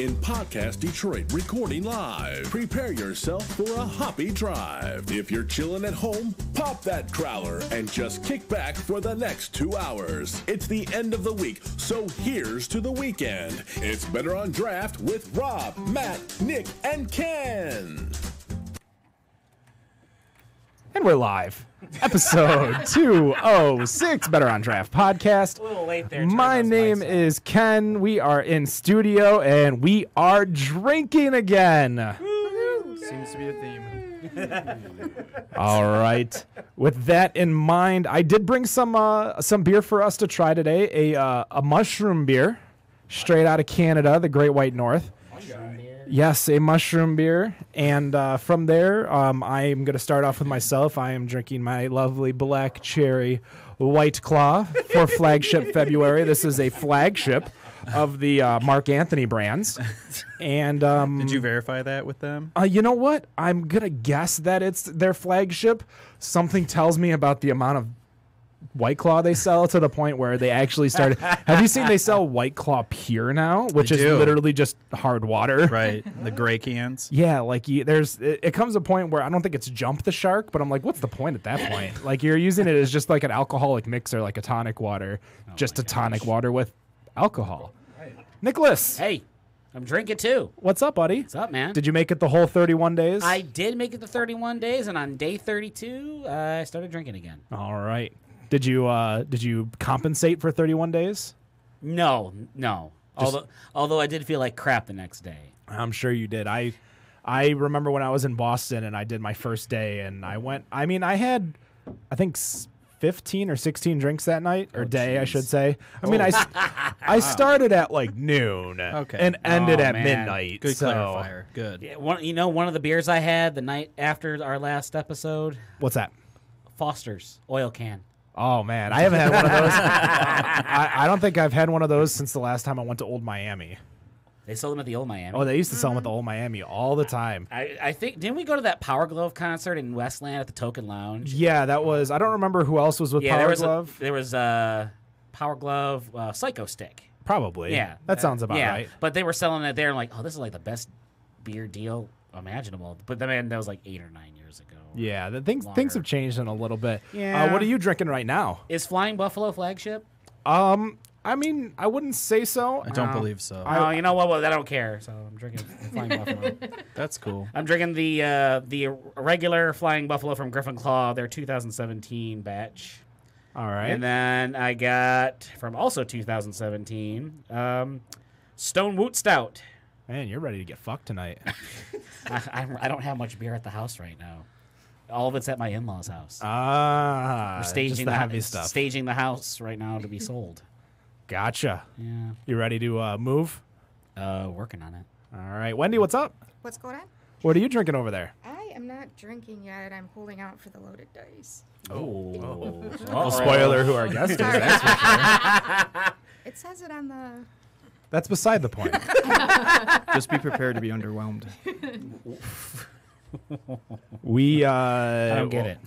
in Podcast Detroit, recording live. Prepare yourself for a hoppy drive. If you're chilling at home, pop that growler and just kick back for the next 2 hours. It's the end of the week, so here's to the weekend. It's Better on Draft with Rob, Matt, Nick, and Ken. And we're live. Episode 206, Better on Draft podcast. A little late there. My name is Ken. We are in studio, and we are drinking again. Seems to be a theme. All right. With that in mind, I did bring some beer for us to try today. A mushroom beer, straight out of Canada, the Great White North. Yes, a mushroom beer. And from there, I am going to start off with myself. I am drinking my lovely black cherry White Claw for Flagship February. This is a flagship of the Mark Anthony brands. And did you verify that with them? You know what? I'm going to guess that it's their flagship. Something tells me about the amount of White Claw they sell to the point where they actually started. Have you seen they sell White Claw Pure now, which is literally just hard water? Right, the gray cans. Yeah, like it comes a point where I don't think it's jump the shark, but I'm like, what's the point at that point? Like you're using it as just like an alcoholic mixer, like a tonic water, tonic water with alcohol. Right. Nicholas, Hey, I'm drinking too. what's up, buddy? What's up, man? Did you make it the whole 31 days? I did make it to 31 days, and on day 32, I started drinking again. All right. Did you compensate for 31 days? No. Although I did feel like crap the next day. I'm sure you did. I remember when I was in Boston and I did my first day and I went. I mean, I had, I think 15 or 16 drinks that night or day, I should say. I mean, I started at like noon and ended at midnight. Good clarifier. Good. Yeah, one of the beers I had the night after our last episode. What's that? Foster's oil can. Oh man, I haven't had one of those. I don't think I've had one of those since the last time I went to Old Miami. They sold them at the Old Miami. Oh, they used to sell them at the Old Miami all the time. I think, didn't we go to that Power Glove concert in Westland at the Token Lounge? Yeah, that was. I don't remember who else was with Power Glove. There was Power Glove, Psycho Stick. Probably. Yeah, that sounds about right. But they were selling it there, and like, oh, this is like the best beer deal imaginable. But then that was like 8 or 9 years ago. Yeah, things have changed in a little bit. Yeah. What are you drinking right now? Is Flying Buffalo flagship? I mean, I wouldn't say so. I don't believe so. Oh, you know what? Well, I don't care. So I'm drinking Flying Buffalo. That's cool. I'm drinking the regular Flying Buffalo from Griffin Claw, their 2017 batch. All right. And then I got from also 2017 Stone Woot Stout. Man, you're ready to get fucked tonight. I don't have much beer at the house right now. All of it's at my in-laws' house. We're staging just the heavy stuff. Staging the house right now to be sold. Gotcha. Yeah. You ready to move? Working on it. All right. Wendy, what's up? What's going on? What are you drinking over there? I am not drinking yet. I'm holding out for the loaded dice. Oh. Well, spoiler who our guest is, that's for sure. It says it on the... That's beside the point. Just be prepared to be underwhelmed. I don't get it.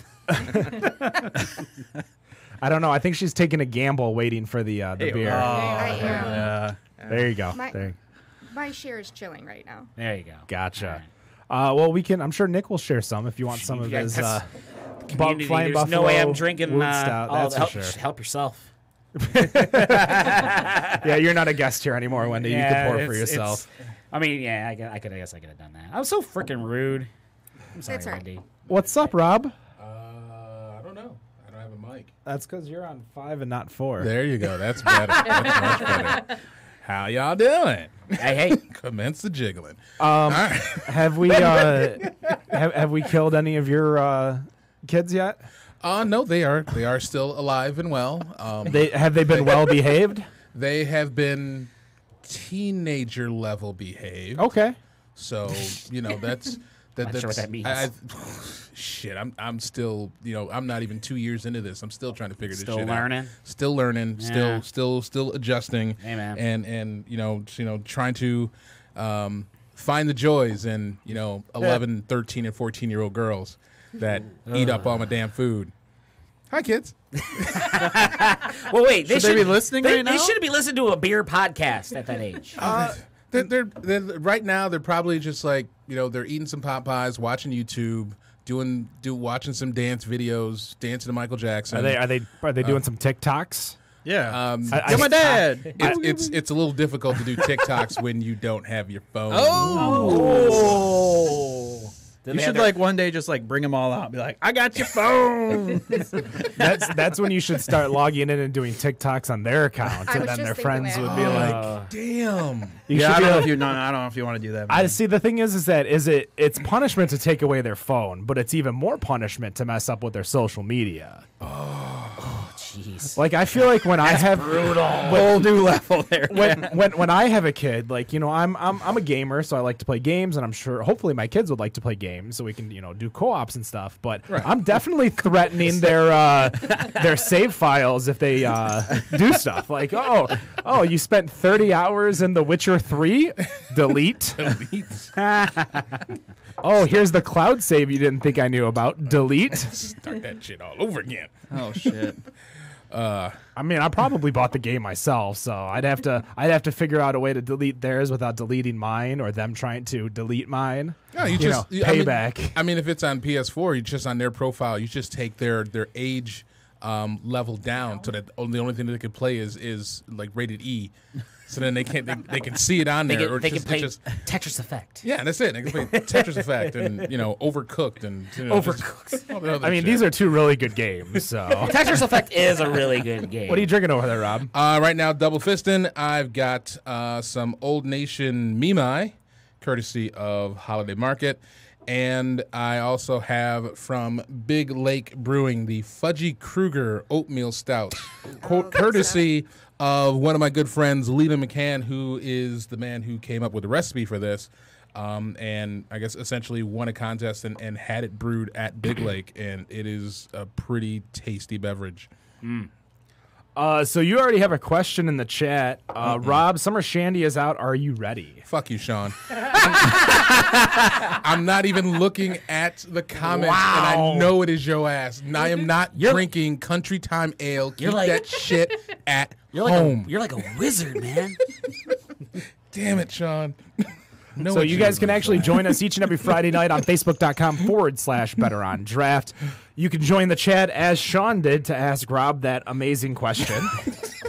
I don't know. I think she's taking a gamble waiting for the beer. I am. There you go. My share is chilling right now. There you go. Gotcha. Well, we can. I'm sure Nick will share some if you want some of his. Community, Flying there's Buffalo no way I'm drinking Wood Stout. That's for sure. Help yourself. Yeah, you're not a guest here anymore, Wendy. You can pour for yourself. I mean, yeah, I guess I could have done that. I was so freaking rude. I'm sorry, That's all right. Wendy. What's up, Rob? I don't know. I don't have a mic. That's because you're on 5 and not 4. There you go. That's better. That's much better. How y'all doing? Hey. Commence the jiggling. Have we have we killed any of your kids yet? No, they are still alive and well. Have they been well behaved? They have been teenager level behaved. Okay. So that's Not sure what that means. Shit, I'm still I'm not even 2 years into this. I'm still trying to figure this shit out. Still learning. Yeah. Still adjusting. Hey, man. And trying to find the joys in 11, 13, and 14-year-old girls that eat up all my damn food. Hi, kids. Well, wait. Should they be listening right now? They shouldn't be listening to a beer podcast at that age. They're right now. They're probably just like they're eating some pot pies, watching YouTube, watching some dance videos, dancing to Michael Jackson. Are they doing some TikToks? Yeah. Get my dad. It's a little difficult to do TikToks when you don't have your phone. Oh. You should one day just bring them all out and be like, I got your phone. That's when you should start logging in and doing TikToks on their accounts, and then their friends would be like, "Damn." I don't know if you want to do that. I see. The thing is that it's punishment to take away their phone, but it's even more punishment to mess up with their social media. Jeez. Like I feel like when I have whole new level there. When I have a kid, I'm a gamer, so I like to play games, and I'm sure hopefully my kids would like to play games, so we can do co-ops and stuff. But I'm definitely threatening their save files if they do stuff like you spent 30 hours in The Witcher 3, delete. Oh, here's the cloud save you didn't think I knew about, delete. Start that shit all over again. Oh shit. I mean, I probably bought the game myself, so I'd have to figure out a way to delete theirs without deleting mine, or them trying to delete mine. No, payback. I mean, if it's on PS4, you just on their profile, you just take their age level down so that the only thing that they can play is like rated E. So then they can see it on there. They can play Tetris Effect. Yeah, that's it. They can play Tetris Effect and Overcooked and Overcooked. I mean, these are two really good games. So Tetris Effect is a really good game. What are you drinking over there, Rob? Right now, double fisting. I've got some Old Nation Mimai, courtesy of Holiday Market. And I also have from Big Lake Brewing the Fudgy Kruger Oatmeal Stout, courtesy of one of my good friends, Leland McCann, who is the man who came up with the recipe for this, and I guess essentially won a contest and had it brewed at Big Lake, and it is a pretty tasty beverage. So you already have a question in the chat. Rob, Summer Shandy is out. Are you ready? Fuck you, Sean. I'm not even looking at the comments, and I know it is your ass. And I am not drinking Country Time Ale. Keep that shit at home. You're like a wizard, man. Damn it, Sean. So you guys can actually join us each and every Friday night on Facebook.com/BetterOnDraft. You can join the chat as Sean did to ask Rob that amazing question.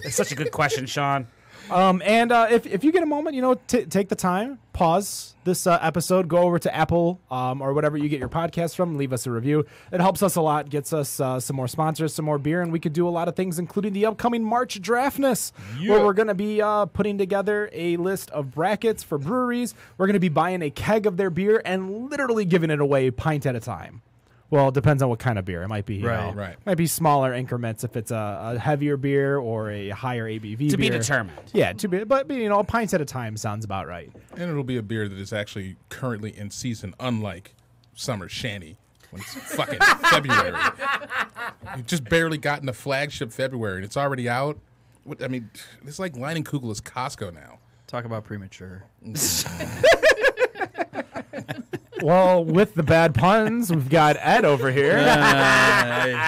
It's such a good question, Sean. And if you get a moment, take the time, pause this episode, go over to Apple or whatever you get your podcast from, leave us a review. It helps us a lot, gets us some more sponsors, some more beer, and we could do a lot of things, including the upcoming March Draftness, where we're going to be putting together a list of brackets for breweries. We're going to be buying a keg of their beer and literally giving it away pint at a time. Well, it depends on what kind of beer. It might be might be smaller increments if it's a heavier beer or a higher ABV beer. To be determined. Yeah, but pints at a time sounds about right. And it'll be a beer that is actually currently in season, unlike Summer Shandy when it's fucking February. You just barely got into flagship February and it's already out. I mean, it's like Leinenkugel is Costco now. Talk about premature. Well, with the bad puns, we've got Ed over here.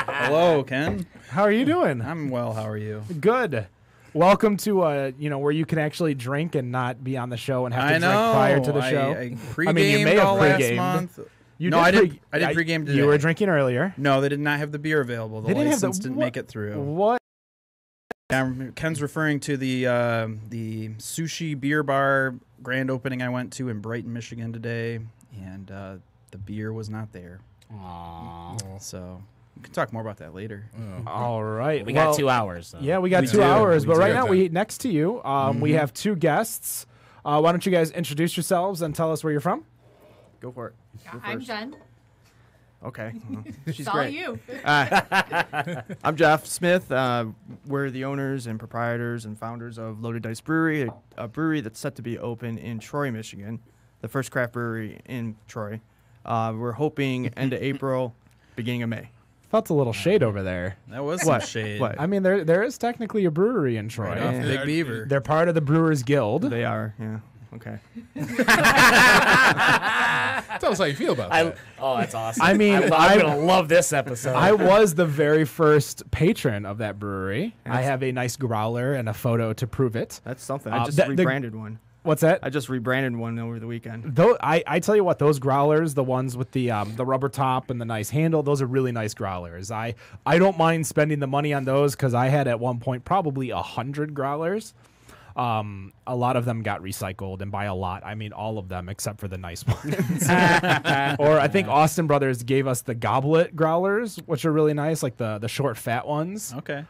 Hello, Ken. How are you doing? I'm well. How are you? Good. Welcome to where you can actually drink and not be on the show and have to drink prior to the show. I pre-gamed all last month. I did pre-game today. You were drinking earlier. No, they did not have the beer available. The license didn't make it through. What? Ken's referring to the sushi beer bar grand opening I went to in Brighton, Michigan today, and the beer was not there. Aww. So we can talk more about that later. All right. We got 2 hours. So. Yeah, we got 2 hours. But right now, next to you, we have two guests. Why don't you guys introduce yourselves and tell us where you're from? Go for it. I'm Jen. Okay. She's It's all great. you. I'm Jef Smith. We're the owners and proprietors and founders of Loaded Dice Brewery, a brewery that's set to be open in Troy, Michigan, the first craft brewery in Troy. We're hoping end of April, beginning of May. Felt a little shade over there. That was some shade. What? I mean, there is technically a brewery in Troy. Right off Big Beaver. They're part of the Brewers Guild. They are, yeah. Okay. Tell us how you feel about that. That's awesome. I mean, I'm going to love this episode. I was the very first patron of that brewery. I have a nice growler and a photo to prove it. That's something. I just rebranded one. What's that? I just rebranded one over the weekend. Though I tell you what, those growlers, the ones with the rubber top and the nice handle, those are really nice growlers. I don't mind spending the money on those because I had at one point probably 100 growlers. A lot of them got recycled, and by a lot, I mean all of them except for the nice ones. Or I think Austin Brothers gave us the goblet growlers, which are really nice, like the short, fat ones. Okay.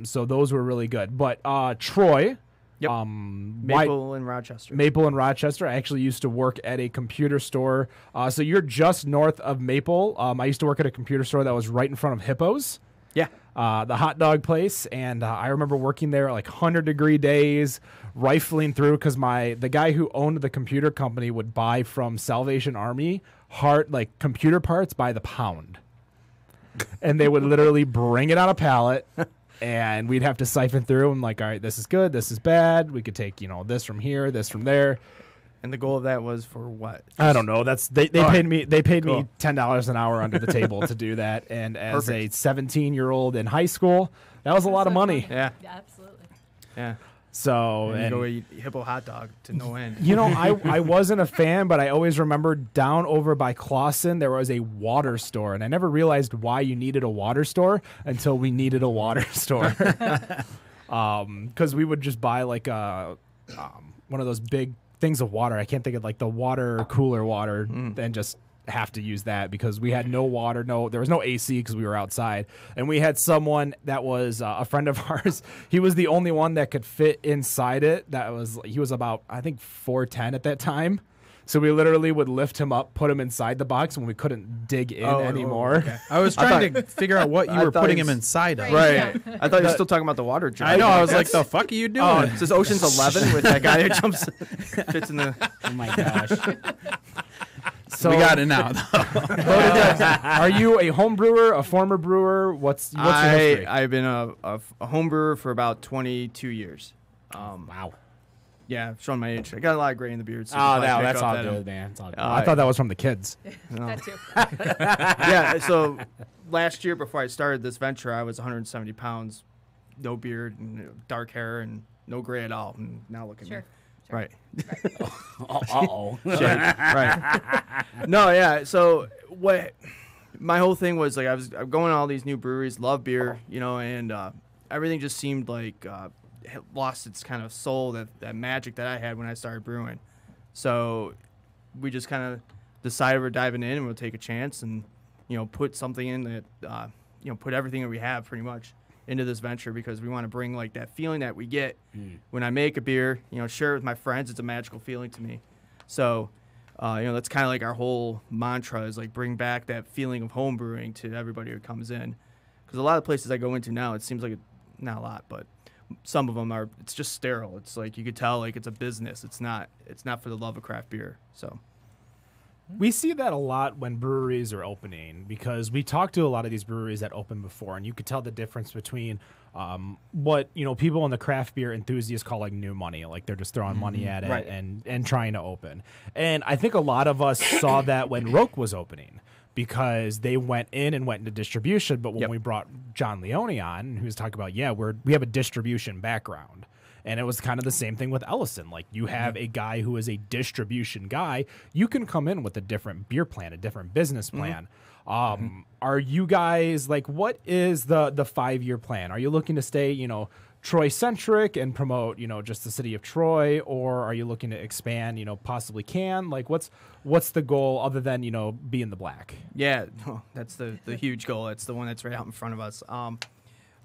So those were really good. But Troy, Yep. Maple in Rochester. Maple in Rochester. I actually used to work at a computer store. So you're just north of Maple. I used to work at a computer store that was right in front of Hippos. Yeah. The hot dog place, and I remember working there like 100-degree days, rifling through because the guy who owned the computer company would buy from Salvation Army computer parts by the pound, and they would literally bring it on a pallet, and we'd have to siphon through. And like, all right, this is good, this is bad. We could take this from here, this from there. And the goal of that was for what? I don't know. They paid me Cool. $10 an hour under the table to do that. And as Perfect. a 17-year-old in high school, that was a lot of money. Yeah. Yeah, absolutely. Yeah. So And you go eat hippo hot dog to no end. I wasn't a fan, but I always remember down over by Clawson there was a water store, and I never realized why you needed a water store until we needed a water store. Because we would just buy like one of those big things of water. I can't think of like the water cooler water, and just have to use that because we had no water. There was no AC because we were outside, and we had someone that was a friend of ours. He was the only one that could fit inside it. He was about, I think, 4'10" at that time. So we literally would lift him up, put him inside the box when we couldn't dig in anymore. Okay. I was trying to figure out what you were putting him inside of. Right. I thought you were still talking about the water jar. I know. I was like, the fuck are you doing? Oh, is this Ocean's 11 with that guy that jumps, fits in the... Oh my gosh. So we got it now, though. Are you a home brewer, a former brewer? What's your history? I've been a home brewer for about 22 years. Wow. Yeah, showing my age. I got a lot of gray in the beard. So Oh, you can probably that's pick all up good, man. It's all good. I thought that was from the kids. That too. Yeah, so last year before I started this venture, I was 170 pounds, no beard, and dark hair, and no gray at all. And now look at Sure. me. Right. Uh-oh. Right. No, yeah. So what? My whole thing was like I'm going to all these new breweries, love beer, and everything just seemed like it lost its kind of soul, that magic that I had when I started brewing. So we just kind of decided we're diving in and we'll take a chance and put something in that put everything that we have pretty much into this venture because we want to bring like that feeling that we get when I make a beer, share it with my friends. It's a magical feeling to me. So, that's kind of like our whole mantra is like bring back that feeling of home brewing to everybody who comes in. Because a lot of places I go into now, it seems like not a lot, but some of them it's just sterile. It's like you could tell like it's a business. It's not for the love of craft beer. So. We see that a lot when breweries are opening because we talk to a lot of these breweries that opened before, and you could tell the difference between what people in the craft beer enthusiasts call like new money, like they're just throwing money at it and trying to open. And I think a lot of us saw that when Roke was opening because they went into distribution. But when we brought John Leone on, who was talking about we have a distribution background. And it was kind of the same thing with Ellison. Like you have a guy who is a distribution guy. You can come in with a different beer plan, a different business plan. Are you guys like, what is the 5-year plan? Are you looking to stay, Troy centric and promote, just the city of Troy, or are you looking to expand, possibly can? Like what's the goal other than, be in the black? Yeah, that's the huge goal. That's the one that's right out in front of us.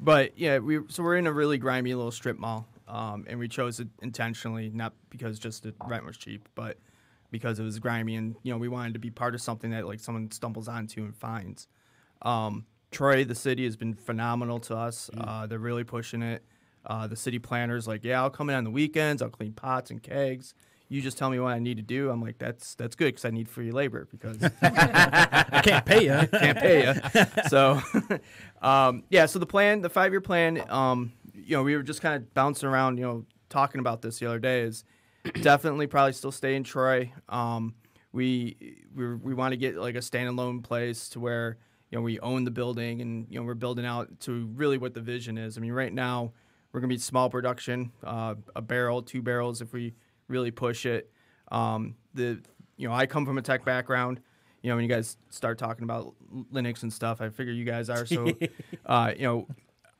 But yeah, we're in a really grimy little strip mall. And we chose it intentionally, not because just the rent was cheap, but because it was grimy and, we wanted to be part of something that like someone stumbles onto and finds. Troy, the city, has been phenomenal to us. They're really pushing it. The city planners like, I'll come in on the weekends. I'll clean pots and kegs. You just tell me what I need to do. I'm like, that's good because I need free labor because I can't pay you. Can't pay you. So, so the plan, the 5-year plan, we were just kind of bouncing around, talking about this the other day is definitely probably still stay in Troy. We want to get like a standalone place to where, we own the building and, we're building out to really what the vision is. I mean, right now we're going to be small production, a barrel, 2 barrels if we really push it. I come from a tech background. When you guys start talking about Linux and stuff, I figure you guys are. So,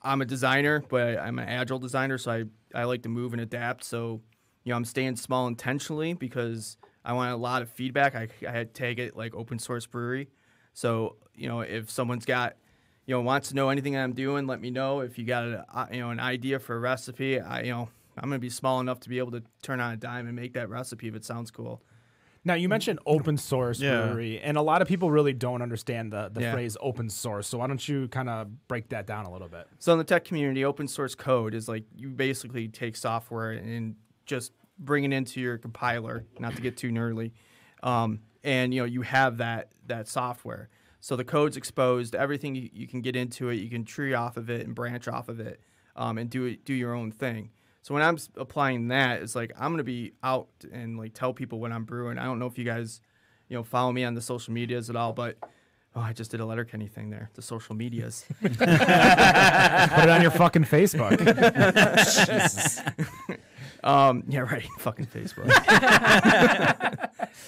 I'm a designer, but I'm an agile designer, so I like to move and adapt. So, I'm staying small intentionally because I want a lot of feedback. I had tag it like open source brewery. So, if someone's got, wants to know anything I'm doing, let me know. If you got an idea for a recipe, I'm going to be small enough to be able to turn on a dime and make that recipe if it sounds cool. Now, you mentioned open source brewery, and a lot of people really don't understand the phrase open source. So why don't you kind of break that down a little bit? So in the tech community, open source code is like you basically take software and just bring it into your compiler, not to get too nerdy, and you have that software. So the code's exposed, everything you can get into it, you can tree off of it and branch off of it, and do your own thing. So when I'm applying that, it's like I'm gonna be out and like tell people what I'm brewing. I don't know if you guys, follow me on the social medias at all, but I just did a Letterkenny thing there. The social medias. Put it on your fucking Facebook. Jesus. Yeah, right. Fucking Facebook.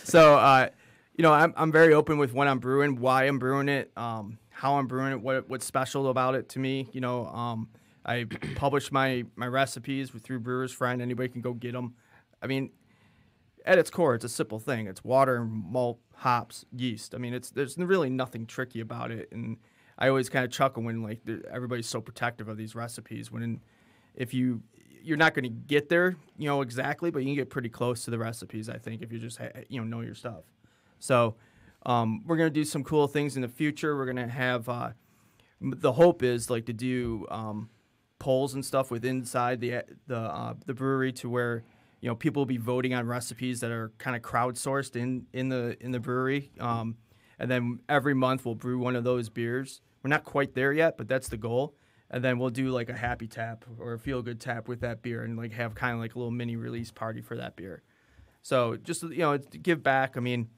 So I'm very open with what I'm brewing, why I'm brewing it, how I'm brewing it, what's special about it to me. I publish my recipes through Brewer's Friend. Anybody can go get them. I mean, at its core, it's a simple thing. It's water, malt, hops, yeast. I mean, there's really nothing tricky about it. And I always kind of chuckle when like everybody's so protective of these recipes. If you're not going to get there, exactly, but you can get pretty close to the recipes. I think if you just know your stuff. So we're going to do some cool things in the future. We're going to have the hope is like to do polls and stuff inside the brewery to where people will be voting on recipes that are kind of crowdsourced in the brewery, and then every month we'll brew one of those beers. We're not quite there yet, but that's the goal. And then we'll do like a happy tap or a feel good tap with that beer and like have kind of like a little mini release party for that beer. So just to give back. I mean,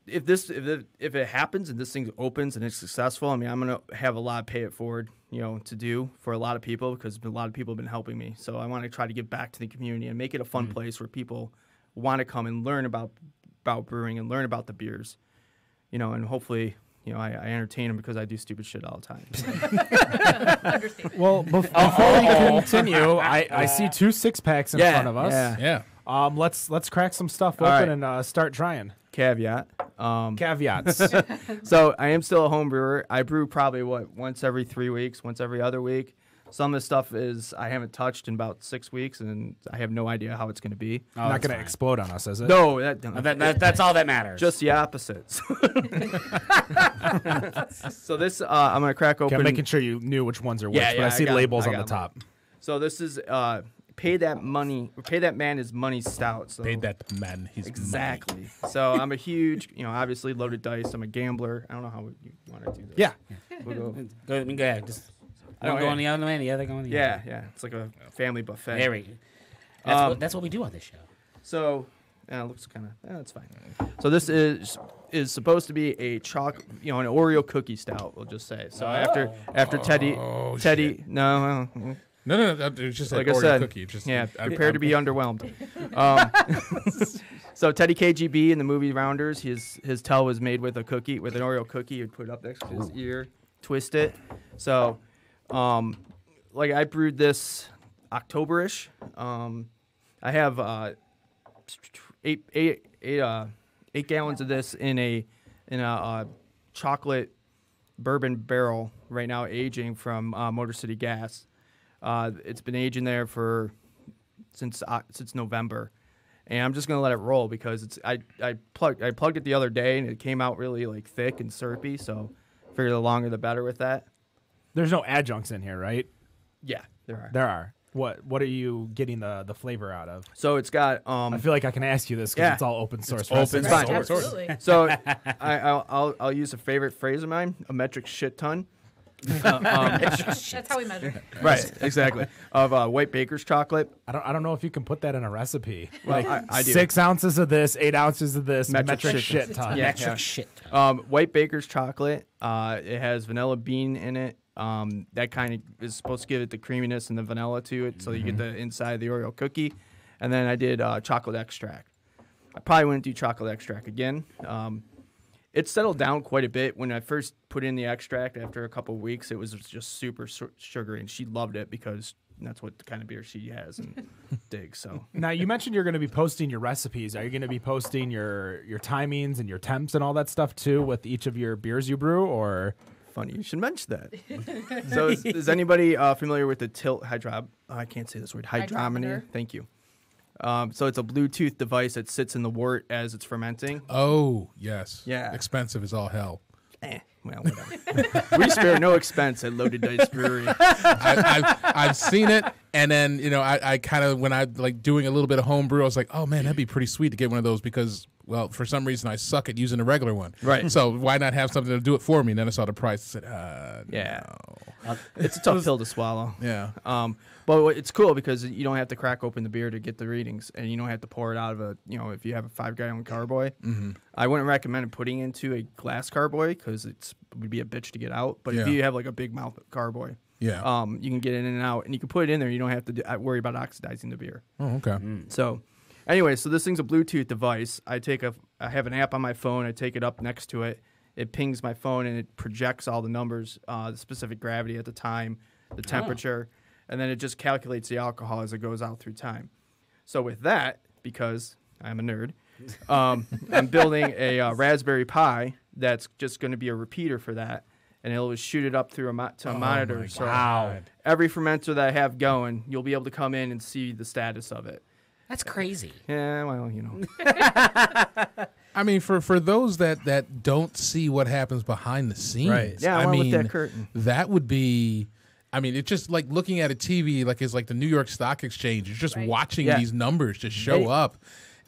if it happens and this thing opens and it's successful, I mean, I'm gonna have a lot of pay it forward, to do for a lot of people because a lot of people have been helping me. So I want to try to give back to the community and make it a fun place where people want to come and learn about brewing and learn about the beers, and hopefully, I entertain them because I do stupid shit all the time. Well, before we continue, I see 2 6-packs in front of us. Yeah. Let's crack some stuff All open right. and start trying. Caveat. Caveats. So I am still a home brewer. I brew probably once every 3 weeks, once every other week. Some of the stuff I haven't touched in about 6 weeks, and I have no idea how it's going to be. Not going to explode on us, is it? No, That's all that matters. just the opposites. So this, I'm going to crack open. Okay, I'm making sure you knew which ones are which, Yeah, but I see got 'em. labels I on got the 'em. top. So this is pay that man his money stout. So Paid that man his money. exactly. So I'm a huge, obviously loaded dice. I'm a gambler. I don't know how you want to do this. Yeah. We'll go. Go ahead. Just I don't one go know, on the other man, the other go on the other. Yeah. It's like a family buffet. There we go. That's what we do on this show. So, it looks kind of, that's fine. So this is supposed to be a an Oreo cookie stout. We'll just say. So after Teddy, shit. no, No, it's just like like I Oreo said, cookie. Just, prepare to be underwhelmed. So Teddy KGB in the movie Rounders, his tail was made with an Oreo cookie. You'd put it up next to his ear, twist it. So, I brewed this October-ish. I have 8 gallons of this in a chocolate bourbon barrel right now, aging from Motor City Gas. It's been aging there since November, and I'm just gonna let it roll because I plugged it the other day and it came out really like thick and syrupy. So, I figure the longer the better with that. There's no adjuncts in here, right? Yeah, there are. There are. What are you getting the flavor out of? So it's got. I feel like I can ask you this because Yeah. it's all open source. open It's fine. source. Absolutely. So I'll use a favorite phrase of mine: a metric shit ton. That's how we measure. Right, exactly. Of white baker's chocolate. I don't know if you can put that in a recipe. Well, Like I do. 6 ounces of this, 8 ounces of this, Metric metric shit shit ton. Yeah. Extra shit. White baker's chocolate. It has vanilla bean in it. That kind of is supposed to give it the creaminess and the vanilla to it, so you get the inside of the Oreo cookie. And then I did chocolate extract. I probably wouldn't do chocolate extract again. It settled down quite a bit. When I first put in the extract, after a couple of weeks, it was just super sugary, and she loved it because that's what the kind of beer she has and digs. So Now, you mentioned you're going to be posting your recipes. Are you going to be posting your timings and your temps and all that stuff too with each of your beers you brew, or? funny you should mention that. So is anybody familiar with the tilt I can't say this word. Hydrometer. Thank you. So it's a Bluetooth device that sits in the wort as it's fermenting. Oh, yes. Yeah. Expensive as all hell. Well, whatever. We spare no expense at Loaded Dice Brewery. I've seen it, and then I kind of, when I like doing a little bit of home brew, I was like, oh man, that'd be pretty sweet to get one of those because, well, for some reason I suck at using a regular one. Right. So why not have something to do it for me? And then I saw the price. I said, Yeah. no. It's a tough pill to swallow. Yeah. But it's cool because you don't have to crack open the beer to get the readings, and you don't have to pour it out of a, if you have a 5-gallon carboy. Mm-hmm. I wouldn't recommend putting into a glass carboy because it would be a bitch to get out. But if you have like a big mouth carboy, you can get it in and out, and you can put it in there. You don't have to worry about oxidizing the beer. Oh, okay. So, anyway, so this thing's a Bluetooth device. I have an app on my phone. I take it up next to it. It pings my phone, and it projects all the numbers, the specific gravity at the time, the temperature. And then it just calculates the alcohol as it goes out through time. So with that, because I'm a nerd, I'm building a Raspberry Pi that's just going to be a repeater for that, and it'll shoot it up through a monitor. So every fermenter that I have going, you'll be able to come in and see the status of it. That's crazy. Yeah, well, I mean, for those that don't see what happens behind the scenes, Right. Yeah, I mean, lift that curtain. That would be. I mean, it's just like looking at a TV, like it's like the New York Stock Exchange. You're just watching these numbers just show up,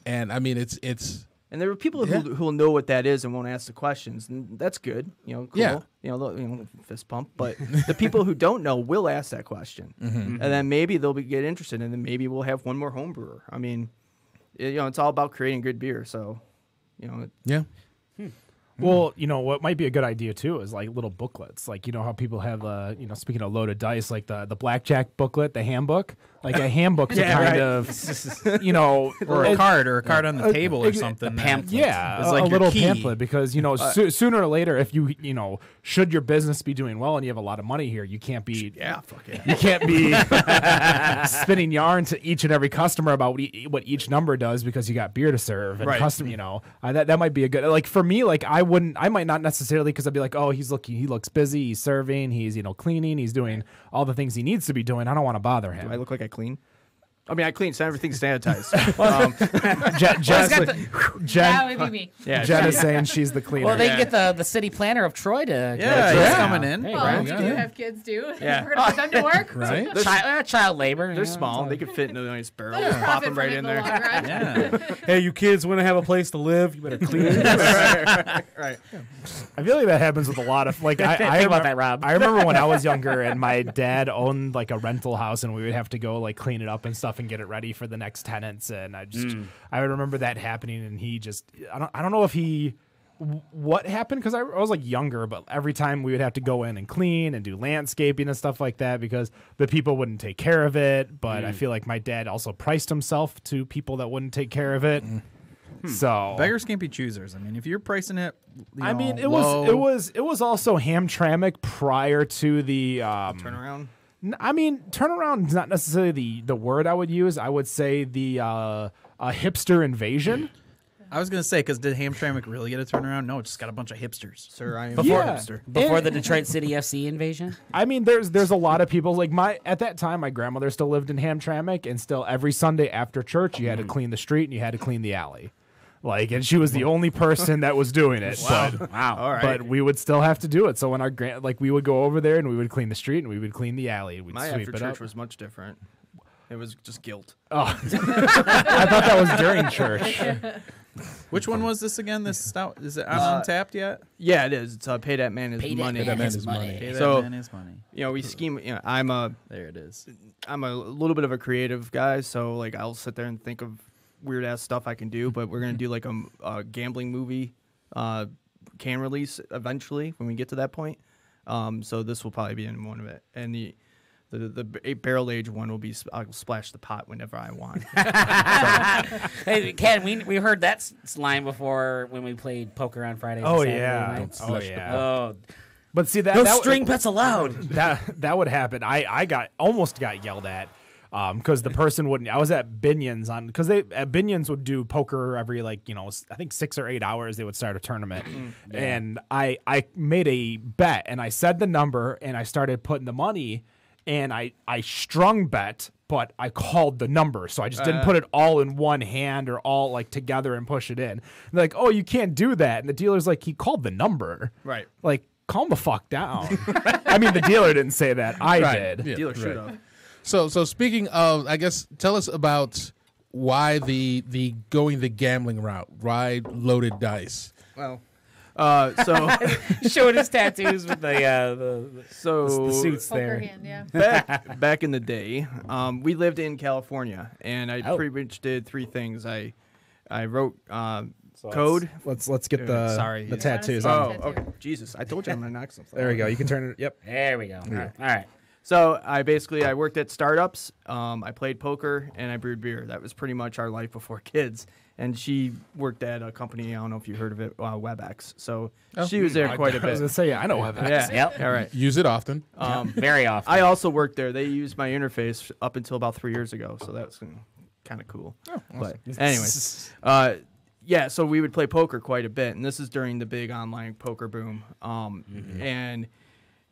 and I mean, it's. And there are people who will know what that is and won't ask the questions, and that's good. Cool. Yeah. Fist pump. But the people who don't know will ask that question, and then maybe they'll get interested, and then maybe we'll have one more home brewer. I mean, it's all about creating good beer. So, Yeah. Well, what might be a good idea too is like little booklets. Like, how people have, speaking of Loaded Dice, like the blackjack booklet, the handbook. Like a handbook's a kind of, or a card on the table or something. pamphlet. Yeah, It's like a your little key. pamphlet because sooner or later, if you should your business be doing well and you have a lot of money here, you can't be you can't be spinning yarn to each and every customer about what each number does because you got beer to serve and customer. That might be a good, like for me, like I might not necessarily, because I'd be like, oh, he looks busy, he's serving, he's cleaning, he's doing all the things he needs to be doing. I don't want to bother him. do I look like I clean? I mean, I clean, so everything's sanitized. That would be me. Jen is saying she's the cleaner. Well, they can get the city planner of Troy to. He's coming in. Hey, Well, right. we do have kids too. Yeah. We're gonna put them to work. Right. Child labor. They're small. They could fit in a nice barrel. They'll Just pop profit them right from it in the there. long run. Yeah. Hey, you kids want to have a place to live? You better clean it. Right. I feel like that happens with a lot of like I Think about that, Rob. I remember when I was younger and my dad owned like a rental house and we would have to go like clean it up and stuff and get it ready for the next tenants, and I remember that happening, and he just I don't know if he what happened because I was like younger, but every time we would have to go in and clean and do landscaping and stuff like that because the people wouldn't take care of it. But I feel like my dad also priced himself to people that wouldn't take care of it. So Beggars can't be choosers. I mean, if you're pricing it, I mean, it low, was also Hamtramck prior to the Turnaround. I mean, turnaround is not necessarily the word I would use. I would say the hipster invasion. I was gonna say, because did Hamtramck really get a turnaround? No, it just got a bunch of hipsters. Sir, I am Before- a hipster. Before the Detroit City FC invasion. I mean, there's a lot of people like at that time, my grandmother still lived in Hamtramck, and still every Sunday after church, you had to clean the street and you had to clean the alley. Like, and she was the only person that was doing it. But, All right. but we would still have to do it. So when we would go over there and we would clean the street and we would clean the alley. We'd My sweep after it church up. was much different. It was just guilt. I thought that was during church. Which one was this again? This stout? Is it untapped yet? Yeah, it is. It's pay that man his Pay that money. man his his money. money. Pay that So- man his money. We scheme. I'm a There it is. little bit of a creative guy, so like I'll sit there and think of weird ass stuff I can do. But we're gonna do like a gambling movie can release eventually when we get to that point. So this will probably be in one of it. And the The barrel aged one will be. I'll splash the pot whenever I want. Hey, Ken, we heard that line before when we played poker on Fridays. Oh and Saturday yeah. nights. Oh yeah. Oh, But see that no that, string pets allowed. that would happen. I almost got yelled at because the person wouldn't. I was at Binion's because they at Binion's would do poker every I think 6 or 8 hours they would start a tournament, and I made a bet and I said the number and I started putting the money and I strung bet. But I called the number, so I just didn't put it all in one hand or all like together and push it in. And they're like, "Oh, you can't do that." And the dealer's like, "He called the number, Right. Like, calm the fuck down." I mean, the dealer didn't say that. I did. Yeah, Dealer should have. So speaking of, I guess, tell us about why the going the gambling route. Why loaded dice? Well, so Showing his tattoos with the suits Poker there. hand, yeah. back in the day, we lived in California, and I pretty much did 3 things. I wrote code. Let's get the Sorry. the Yeah. tattoos Oh, on. tattoo. Okay. Jesus, I told you I'm gonna knock something. There we go. You can turn it. Yep. There we go. All right. So I worked at startups. I played poker and I brewed beer. That was pretty much our life before kids. And she worked at a company. I don't know if you heard of it, WebEx. So she was there quite a I was gonna bit. say I know of it. Yeah. Yep. All right. Use it often. Very often. I also worked there. They used my interface up until about 3 years ago. So that was kind of cool. But anyways, yeah. So we would play poker quite a bit, and this is during the big online poker boom. And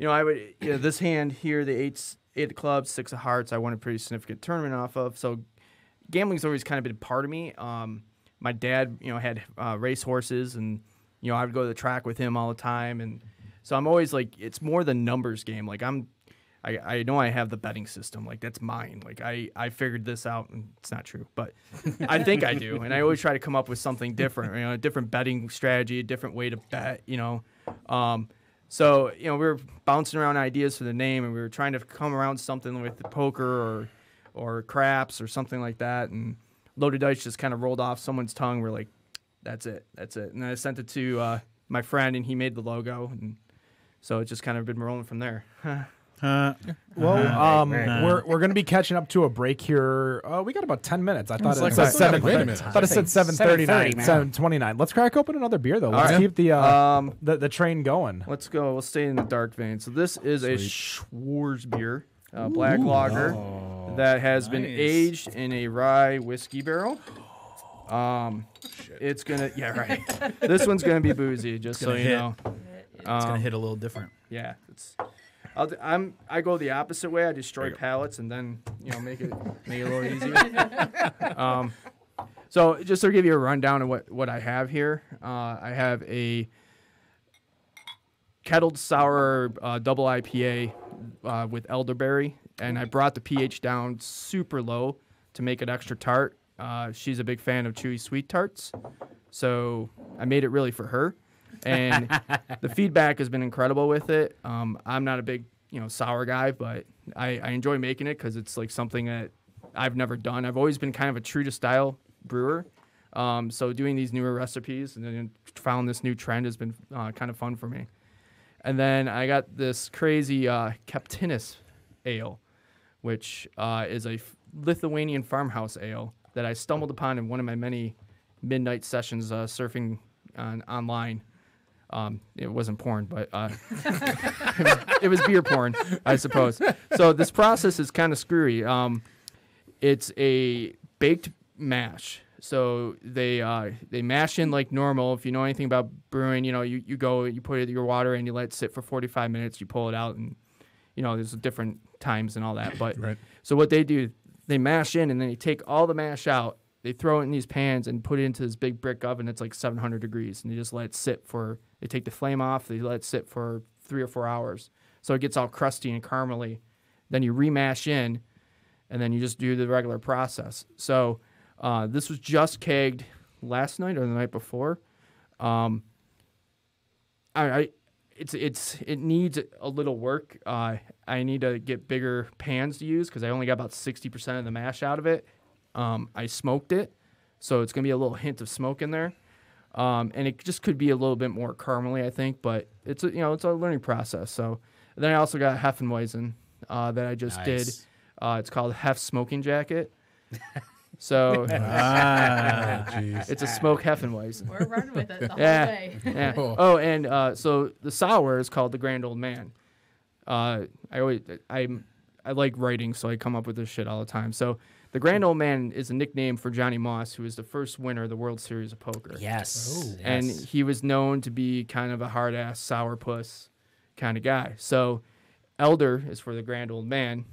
I would this hand here, the eight of clubs, 6 of hearts. I won a pretty significant tournament off of. So gambling's always kind of been a part of me. My dad, had race horses, and I would go to the track with him all the time, and so I'm always like, it's more the numbers game. Like I know I have the betting system, like that's mine. Like I figured this out, and it's not true, but I think I do, and I always try to come up with something different, a different betting strategy, a different way to bet, So, we were bouncing around ideas for the name, and we were trying to come around something with the poker or craps or something like that. And loaded dice just kind of rolled off someone's tongue. We're like, that's it. And then I sent it to my friend, and he made the logo. And so it's just kind of been rolling from there. Well, we're going to be catching up to a break here. We got about 10 minutes. I thought it said 7. Wait a minute. I thought it said 7:39, 7:30, 7:29. Let's crack open another beer though. Let's right. keep the train going. Let's go. We'll stay in the dark vein. So this is a Schwarz beer, black lager that has been aged in a rye whiskey barrel. It's gonna, right. This one's gonna be boozy, just so you know. It's gonna hit a little different. Yeah, I go the opposite way. I destroy pallets and then make it a little easier. So just to give you a rundown of what I have here, I have a kettled sour double IPA with elderberry, and I brought the pH down super low to make it extra tart. She's a big fan of chewy sweet tarts, so I made it really for her. And the feedback has been incredible with it. I'm not a big, sour guy, but I enjoy making it because it's like something that I've never done. I've always been kind of a true to style brewer. So doing these newer recipes and then found this new trend has been kind of fun for me. And then I got this crazy Captinus ale, which is a Lithuanian farmhouse ale that I stumbled upon in one of my many midnight sessions surfing online. It wasn't porn, but it was beer porn, I suppose. So this process is kind of screwy. It's a baked mash. So they mash in like normal. If you know anything about brewing, you go, you put your water in, you let it sit for 45 minutes, you pull it out, and there's different times and all that. But Right. So what they do, they mash in, and then they take all the mash out. They throw it in these pans and put it into this big brick oven. It's like 700 degrees, and they just let it sit for. They take the flame off. They let it sit for 3 or 4 hours, so it gets all crusty and caramely. Then you remash in, and then you just do the regular process. So this was just kegged last night or the night before. It needs a little work. I need to get bigger pans to use because I only got about 60% of the mash out of it. I smoked it, so it's gonna be a little hint of smoke in there, and it just could be a little bit more caramely, I think. But it's a learning process. So and then I also got Hefeweizen that I just did. Nice. It's called Hef Smoking Jacket. So jeez. it's a smoke Heffenweizen. We're running with it the whole Yeah. way. Yeah. Oh. Oh, and so the sour is called the Grand Old Man. I like writing, so I come up with this shit all the time. So the Grand Old Man is a nickname for Johnny Moss, who is the first winner of the World Series of Poker. Yes. And yes. he was known to be kind of a hard-ass sourpuss kind of guy. So Elder is for the Grand Old Man.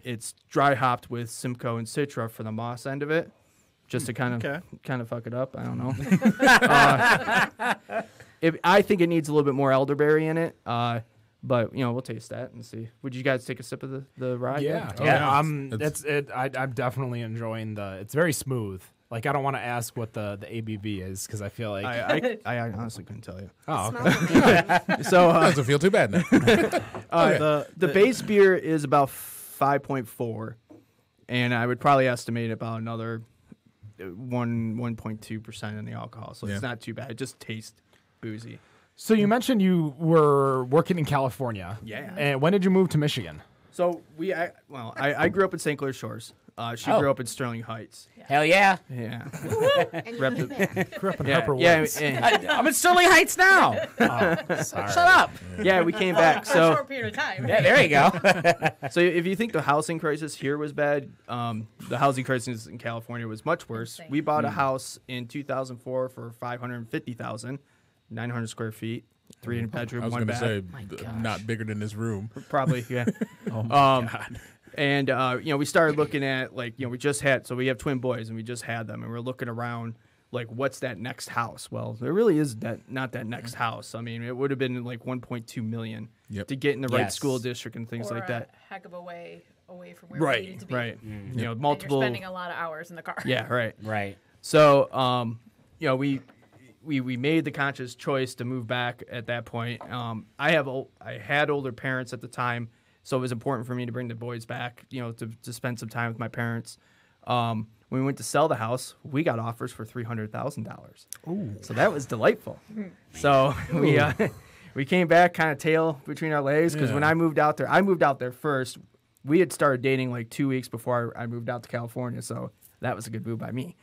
It's dry hopped with Simcoe and Citra for the Moss end of it, just to kind of fuck it up. I don't know. I think it needs a little bit more elderberry in it. But we'll taste that and see. Would you guys take a sip of the rye? Yeah, Oh, yeah. yeah. It's it. I'm definitely enjoying the. It's very smooth. Like I don't want to ask what the ABV is because I feel like. I honestly couldn't tell you. Oh, It okay. smells amazing. So Doesn't feel too bad now. the base beer is about 5.4, and I would probably estimate about another 1.2% in the alcohol. So Yeah. it's not too bad. It just tastes boozy. So you mentioned you were working in California. Yeah. And when did you move to Michigan? So I grew up in St. Clair Shores. She Oh. grew up in Sterling Heights. Hell yeah. Yeah. And you Rep live the- there. Grew up in Yeah. Harper Yeah. Woods. I'm in Sterling Heights now. Oh, sorry. Shut up. Yeah, we came back. For a So short period of time. Yeah, there you go. So if you think the housing crisis here was bad, the housing crisis in California was much worse. Insane. We bought a house in 2004 for $550,000, 900 square feet, 3 bedroom, I was 1 going to bath. say, gosh. not bigger than this room. Probably, yeah. And we started looking at we just had, so we have twin boys and we just had them, and we're looking around like what's that next house? Well, there really is not that next house. I mean, it would have been like 1.2 million Yep. to get in the right Yes. school district and things Or like that. a heck of a way away from where we Right, needed to be. right. Mm-hmm. You know, And multiple. you're spending a lot of hours in the car. Yeah, right. Right. So, we made the conscious choice to move back at that point. I had older parents at the time, so it was important for me to bring the boys back, to spend some time with my parents. When we went to sell the house, we got offers for $300,000. So that was delightful. So we came back kind of tail between our legs because when I moved out there first. We had started dating like 2 weeks before I moved out to California, so that was a good move by me.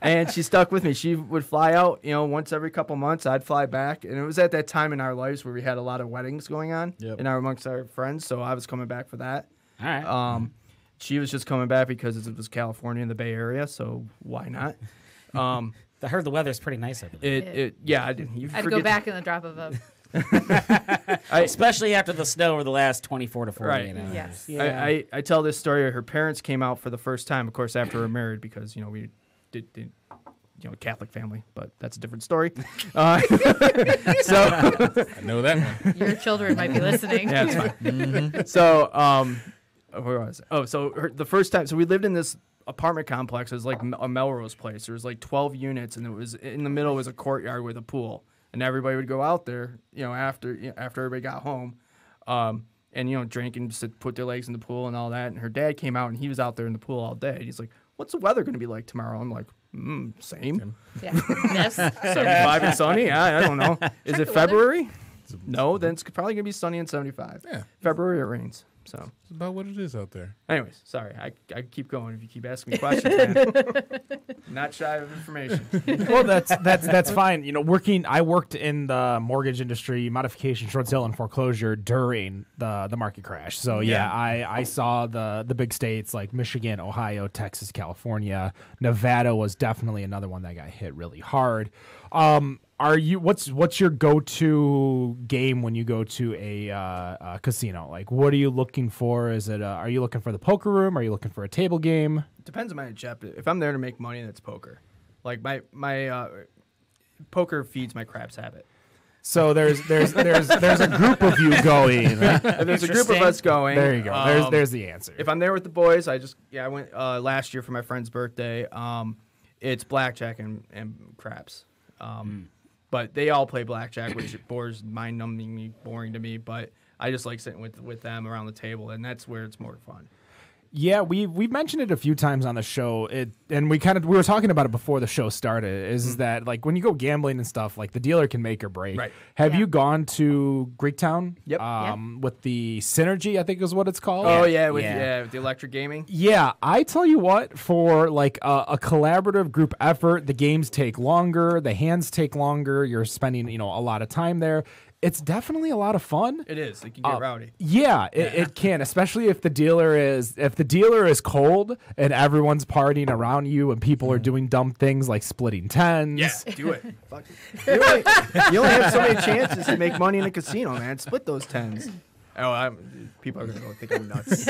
And she stuck with me. She would fly out, once every couple months. I'd fly back, and it was at that time in our lives where we had a lot of weddings going on amongst our friends. So I was coming back for that. All right. She was just coming back because it was California in the Bay Area, so why not? I heard the weather's pretty nice over there. I didn't. I'd go back in the drop of a. Especially after the snow over the last 24 to 40. Right. Yes. Yeah. I tell this story. Her parents came out for the first time, of course, after we were married because we did Catholic family, but that's a different story. So I know that one. Your children might be listening. yeah, it's fine. So where was it? Oh, so the first time. So we lived in this apartment complex. It was like a Melrose place. There was like 12 units, and it was in the middle was a courtyard with a pool, and everybody would go out there, after everybody got home. And drink and just put their legs in the pool and all that. And her dad came out and he was out there in the pool all day. He's like, "What's the weather going to be like tomorrow?" I'm like, "Same. Yeah. Yes. 75 and sunny. Yeah, I don't know. Is Check it the weather. February? No, then it's probably going to be sunny and 75. Yeah. February it rains. So, It's about what it is out there. anyways, sorry. I keep going if you keep asking me questions, man. Not shy of information. Well, that's fine. I worked in the mortgage industry, modification, short sale, and foreclosure during the market crash. So I saw the big states like Michigan, Ohio, Texas, California. Nevada was definitely another one that got hit really hard. What's your go-to game when you go to a casino? Like, what are you looking for? Is it are you looking for the poker room? Are you looking for a table game? Depends on my objective. If I'm there to make money, that's poker. Like my poker feeds my craps habit. So there's a group of you going. If there's a group of us going. There you go. There's the answer. If I'm there with the boys, I went last year for my friend's birthday. It's blackjack and craps. But they all play blackjack, which bores mind-numbingly boring to me. But I just like sitting with them around the table, and that's where it's more fun. Yeah, we've mentioned it a few times on the show. And we were talking about it before the show started. Is that like when you go gambling and stuff, like the dealer can make or break. Right. Have you gone to Greektown? Yep. With the Synergy, I think is what it's called. Oh yeah, with the electric gaming. Yeah, I tell you what, for like a collaborative group effort, the games take longer, the hands take longer. You're spending a lot of time there. It's definitely a lot of fun. It is. It can get rowdy. Yeah, it can, especially if the dealer is cold and everyone's partying around you and people are doing dumb things like splitting tens. Yeah, do it. Fuck it. You only have so many chances to make money in a casino, man. Split those tens. Oh, people are going to think I'm nuts.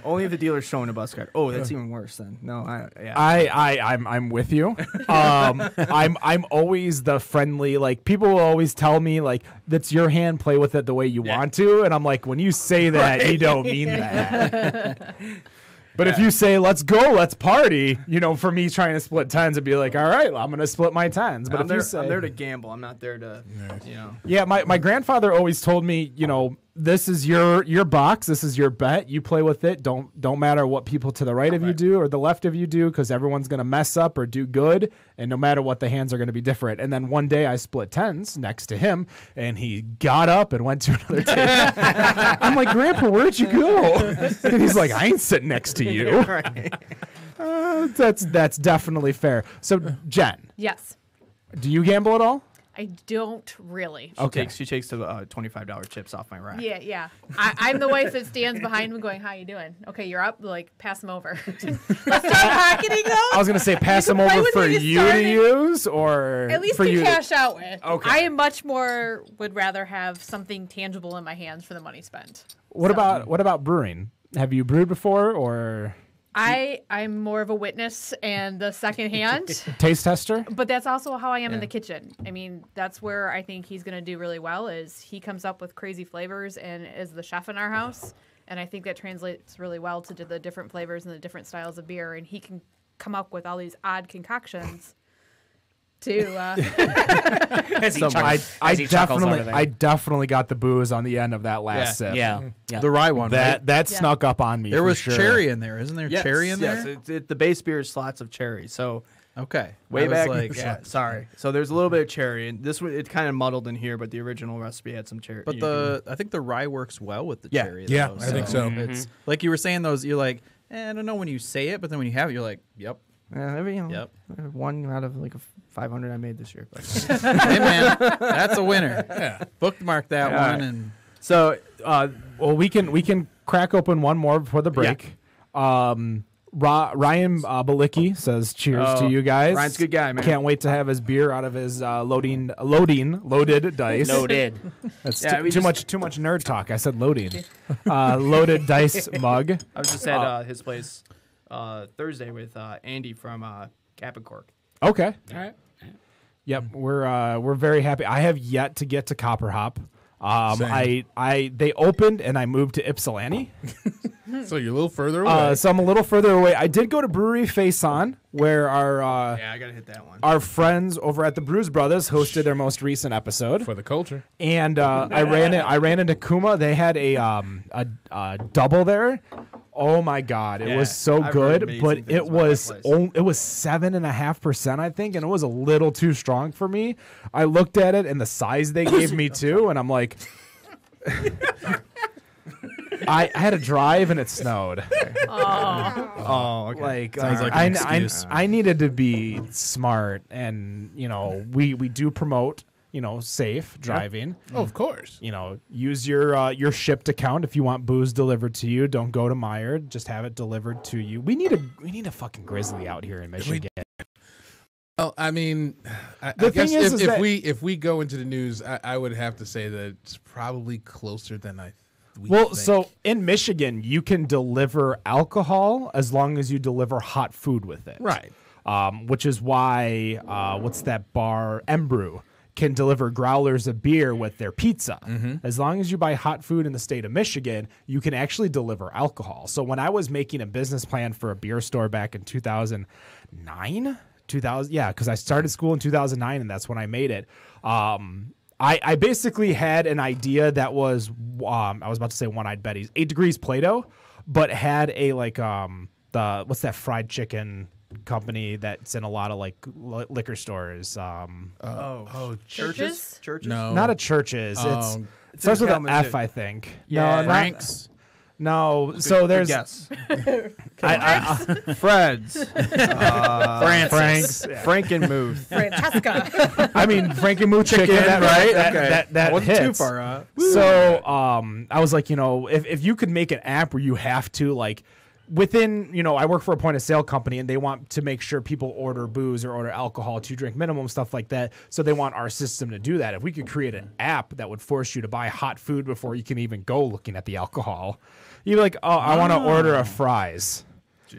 Only if the dealer's showing a bus card. Oh, that's even worse then. No, I'm with you. I'm always the friendly, like people will always tell me like that's your hand, play with it the way you want to, and I'm like, when you say that, you don't mean that. But if you say, let's go, let's party, for me trying to split tens, it'd be like, all right, I'm going to split my tens. But I'm there to gamble. I'm not there to, Yeah, my grandfather always told me, this is your box. This is your bet. You play with it. Don't matter what people to the right of you do or the left of you do, because everyone's going to mess up or do good. And no matter what, the hands are going to be different. And then one day I split tens next to him, and he got up and went to another table. I'm like, Grandpa, where'd you go? And he's like, I ain't sitting next to you. Right. That's definitely fair. So, Jen, Yes. do you gamble at all? I don't really. She takes the $25 chips off my rack. Yeah. I'm the wife that stands behind him going, how you doing? Okay, you're up. Like, pass them over. Let's start pocketing those. I was going to say pass them play over with for me to you start to it. use or At least for to you cash out with. Okay. I much more would rather have something tangible in my hands for the money spent. What about brewing? Have you brewed before or I'm more of a witness and the second hand. taste tester? But that's also how I am in the kitchen. I mean, that's where I think he's going to do really well is he comes up with crazy flavors and is the chef in our house. And I think that translates really well to the different flavors and the different styles of beer. And he can come up with all these odd concoctions to I definitely got the booze on the end of that last sip. Yeah. The rye one. That snuck up on me. There for was sure. cherry in there, isn't there? Cherry in there. Yes, the base beer is slots of cherry. So Okay. way I was back. like, sorry. So there's a little bit of cherry, and this one it kind of muddled in here, but the original recipe had some cherry. But I think the rye works well with the Yeah. cherry. Yeah, though, I think so. It's like you were saying those. You're like, I don't know when you say it, but then when you have it, you're like, yep. Yep. One out of like 500 I made this year. But. Hey man, that's a winner. Yeah. Bookmark that All one right. and. So Well, we can crack open one more before the break. Ryan Balicki says cheers to you guys. Ryan's a good guy, man. Can't wait to have his beer out of his loaded dice. Loaded. That's Yeah, we too just- much nerd talk. I said loading. Loaded dice mug. I was just at his place Thursday with Andy from Cap and Cork. Okay. All right. Yep, we're very happy. I have yet to get to Copper Hop. Same. They opened and I moved to Ypsilanti. So you're a little further away. So I'm a little further away. I did go to Brewery Face On, where our Yeah, I gotta hit that one. our friends over at the Brews Brothers hosted their most recent episode. For the culture. And I ran into Kuma. They had a double there. Oh my God, it was so I've heard good, amazing but things it about was that place. it was 7.5%, I think, and it was a little too strong for me. I looked at it and the size they gave me too, and I'm like, I had to drive and it snowed. Oh, okay. Like, Sounds like an excuse. I needed to be smart, and we do promote safe driving. Oh, of course. Use your shipped account if you want booze delivered to you. Don't go to Meyer. Just have it delivered to you. We need a fucking grizzly out here in Michigan. Well, I mean, I The guess thing is if that- if we go into the news, I would have to say that it's probably closer than we Well, think. so in Michigan, you can deliver alcohol as long as you deliver hot food with it. Right. Which is why what's that bar? Embrew can deliver growlers of beer with their pizza. As long as you buy hot food in the state of Michigan, you can actually deliver alcohol. So when I was making a business plan for a beer store back in 2009, because I started school in 2009 and that's when I made it. I basically had an idea that was, I was about to say One-Eyed Betty's 8 Degrees Play-Doh, but had a like the what's that fried chicken company that's in a lot of like liquor stores. Churches? Churches? No. Not at churches. It starts with an F, I think. Yeah. No, Frank's. No, so there's Yes. Fred's, Frank's, Frankenmuth. Francesca. I mean Frankenmuth chicken, right? That Wasn't too hits. far out. So I was like, if you could make an app where you have to like within, I work for a point of sale company and they want to make sure people order booze or order alcohol to drink minimum, stuff like that. So they want our system to do that. If we could create an app that would force you to buy hot food before you can even go looking at the alcohol, you'd be like, oh, I want to order a fries.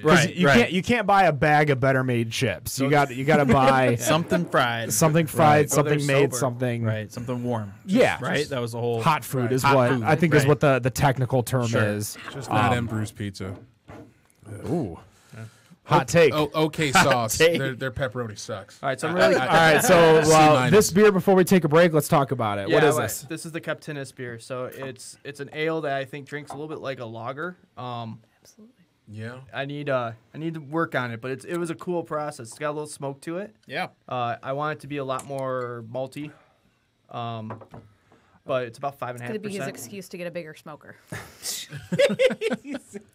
Right, You can't buy a bag of better made chips. You got to buy Something fried. something fried, Right. something they're made, sober. something Right, something warm. Yeah. Right? That was the whole... hot food is Hot what food, I think is right. what the technical term Sure. is. Just not Emperor's Pizza. Ooh. Hot take. Oh, okay sauce. Their pepperoni sucks. All right, so I'm really. All right, so C-minus. this beer, before we take a break, let's talk about it. Yeah, what is well, this? This is the Captinus beer. So it's an ale that I think drinks a little bit like a lager. Yeah. I need to work on it, but it was a cool process. It's got a little smoke to it. Yeah. I want it to be a lot more malty. But it's about 5.5%. It's going to be his excuse to get a bigger smoker.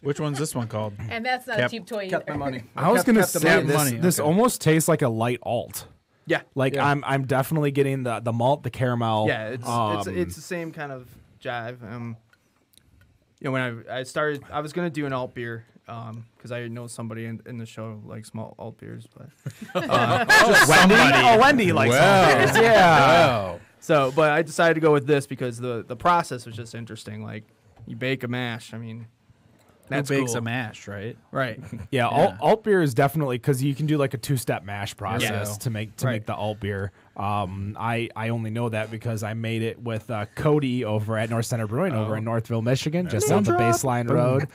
Which one's this one called? And that's not a cheap toy either. Kept my money. I was going to kept the say money. this Okay. almost tastes like a light alt. Yeah. Like yeah. I'm definitely getting the malt, the caramel. Yeah, it's the same kind of jive. When I started, I was gonna do an alt beer because I know somebody in the show likes small alt beers, but Wendy. Oh, Wendy likes Well. alt beers. Yeah. Wow. so but I decided to go with this because the process was just interesting. Like you bake a mash. I mean, that's Who bakes cool. a mash, right? Right. Yeah, alt beer is definitely because you can do like a 2-step mash process Yeah. to make Right. the alt beer. I only know that because I made it with Cody over at North Center Brewing over in Northville, Michigan, just on the Baseline Road,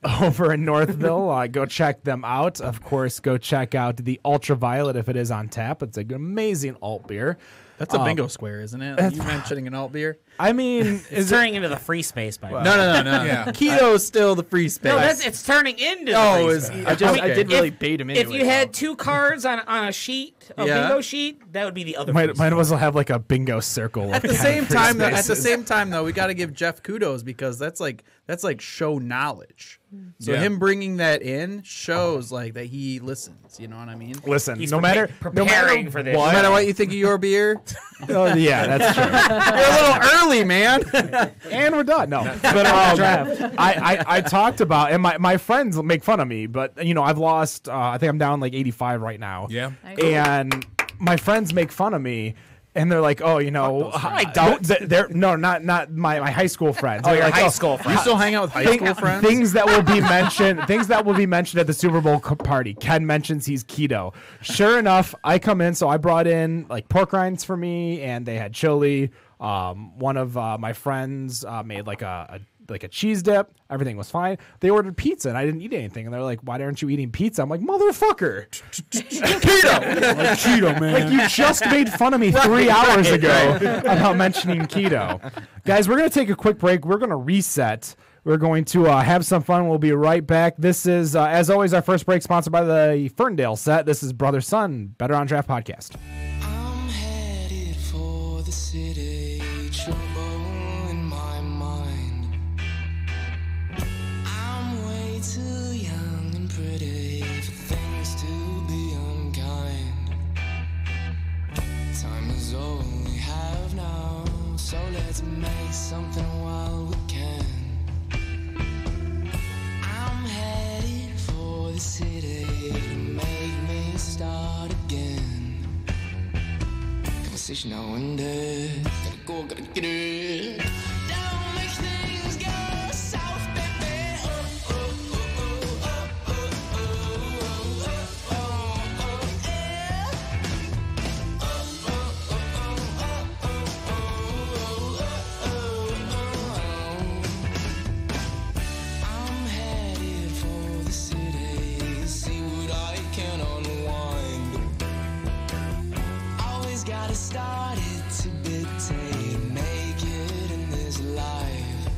over in Northville. Go check them out. Of course, go check out the Ultraviolet if it is on tap. It's an amazing alt beer. That's a bingo square, isn't it? Like you mentioning an alt beer? I mean, It's turning into the free space by now. No. Yeah. Keto's still the free space. No, it's turning into the Oh, free is- space. I did If- really bait him into If it. you had though. 2 cards on a sheet, a Yeah. bingo sheet, that would be the other. might free as well have like a bingo circle. At the same time, though, we got to give Jeff kudos because that's like show knowledge. So Yeah. him bringing that in shows like that he listens. You know what I mean? Listen, He's no matter preparing for this. No matter what you think of your beer, Oh, yeah, that's true. you're a little early, man. And we're done. No, but I talked about, and my friends make fun of me, but I've lost. I think I'm down like 85 right now. Yeah. And my friends make fun of me. And they're like, oh, they're not my high school friends. Oh, They're your like, high school You friends. still hang out with high school friends? Things that will be mentioned. Things that will be mentioned at the Super Bowl party. Ken mentions he's keto. Sure enough, I come in, so I brought in like pork rinds for me, and they had chili. One of my friends made like a cheese dip. Everything was fine. They ordered pizza, and I didn't eat anything. And they're like, "Why aren't you eating pizza?" I'm like, "Motherfucker, keto, like keto, man. Like you just made fun of me 3 hours ago about mentioning keto." Guys, we're gonna take a quick break. We're gonna reset. We're going to have some fun. We'll be right back. This is, as always, our first break sponsored by the Ferndale set. This is Brother Son, Better on Draft Podcast. I'm headed for the city, trouble in my mind. I'm way too young and pretty for things to be unkind. Time is all we have now, so let's make something while we can. I'm headed for the city to make me start again. Conversation now and then. Gotta go, gotta get it. Don't make things go south, baby. Oh, oh, oh, oh, oh, oh, oh, oh, oh, oh, yeah. Oh, oh, oh, oh, oh, oh, oh, oh, oh. I'm headed for the city to see what I can unwind. Always gotta start it to dictate, make it in this life.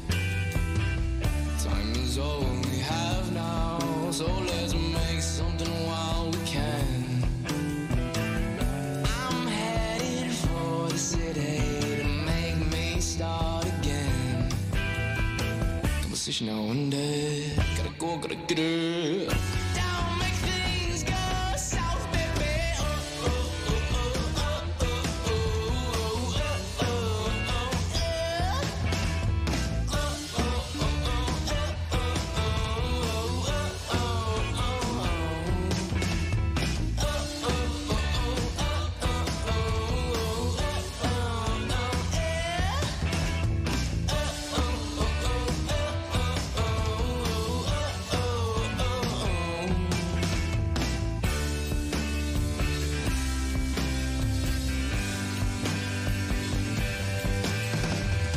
each now and then. Gotta go, gotta get it. Down, make things go south, baby. Oh, oh, oh, oh, oh, oh, oh, oh, oh,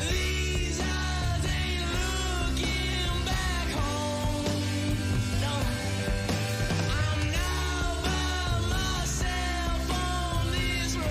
these eyes ain't looking back home. No, I'm now by myself on this road.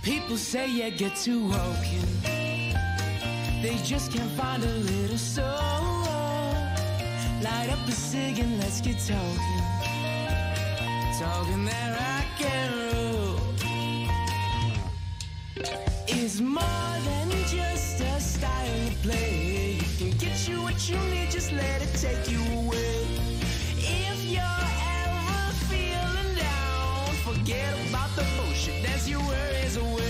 People say you get too woken. They just can't find a little soul. Light up a cig and let's get talking. Talking that rock and roll is more than just a style of play. It can get you what you need, just let it take you away. If you're ever feeling down, forget about the bullshit, dance your worries away.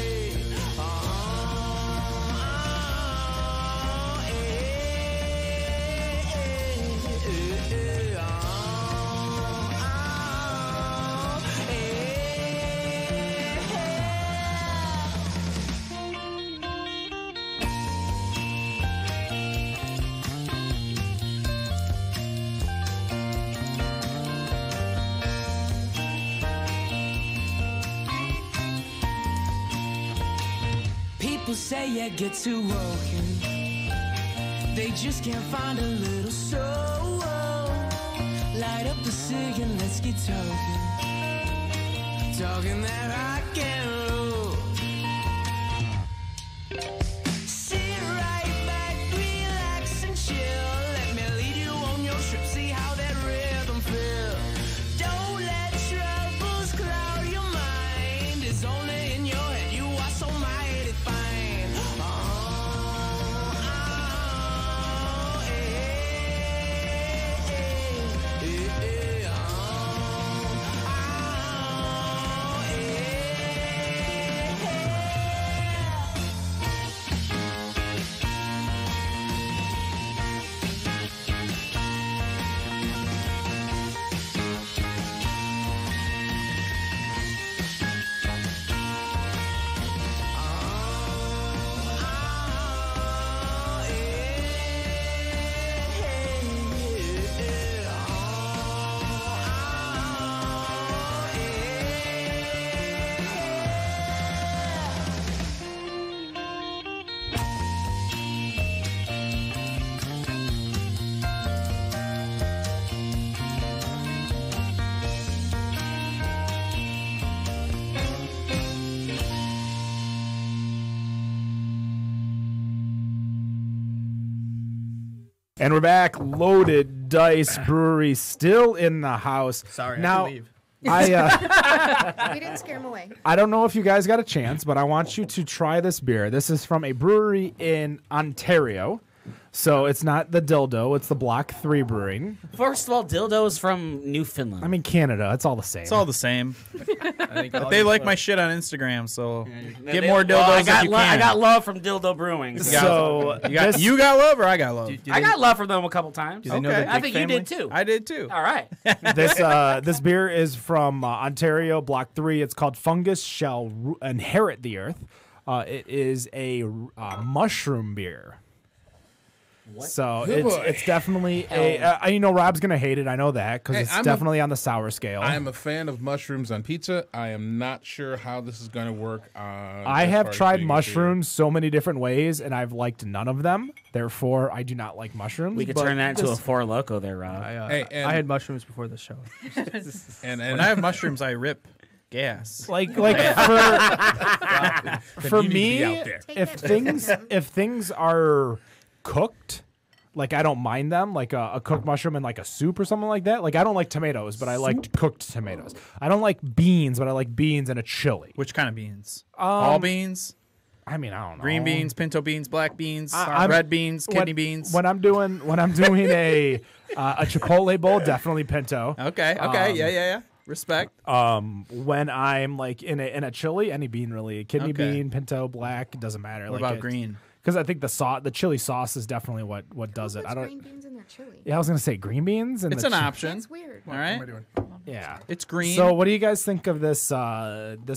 People say you get too woken. They just can't find a little soul. Light up a cig and let's get talking. Talking that rock and roll. Sit right back, relax and chill. Let me lead you on your trip, see how that rhythm feels. Don't let troubles cloud your mind. It's only in your head, you are so mighty fine. And we're back. Loaded Dice Brewery still in the house. Sorry, I now, had to leave. We didn't scare him away. I don't know if you guys got a chance, but I want you to try this beer. This is from a brewery in Ontario. So it's not the Dildo, it's the Block 3 Brewing. First of all, dildo's from Newfoundland. I mean, Canada, it's all the same. It's all the same. But they like my shit on Instagram, so get They- more dildos well, I if got you lo- can. I got love from Dildo Brewing. So you got love or I got love? I got love from them a couple times. Do they know Okay. the I Dick think family? you did too. I did too. All right. this beer is from Ontario, Block 3. It's called Fungus Shall Inherit the Earth. It is a mushroom beer. So it's definitely Rob's gonna hate it. I know that because it's definitely on the sour scale. I am a fan of mushrooms on pizza. I am not sure how this is going to work on. I as have far as tried being a beer. mushrooms so many different ways, and I've liked none of them. Therefore, I do not like mushrooms. We could but turn that into a this- Four Loko there, Rob. Hey, and- I had mushrooms before the show. And When I have mushrooms, I rip gas. like for you need to be me, out there. if things are cooked, like I don't mind them, like a cooked mushroom in like a soup or something like that. Like I don't like tomatoes, but I like cooked tomatoes. I don't like beans, but I like beans in a chili. Which kind of beans? All beans? I mean, I don't know. Green beans, pinto beans, black beans, I'm- red beans, kidney beans. When I'm doing a Chipotle bowl, definitely pinto. Okay, yeah. Respect. When I'm like in a chili, any bean really, kidney Okay. bean, pinto, black, it doesn't matter. What about green? Because I think the chili sauce is definitely what does it. Who I puts don't. green beans in their chili? Yeah, I was gonna say green beans. And It's the an option. That's weird. All right. Yeah, It's green. So, what do you guys think of this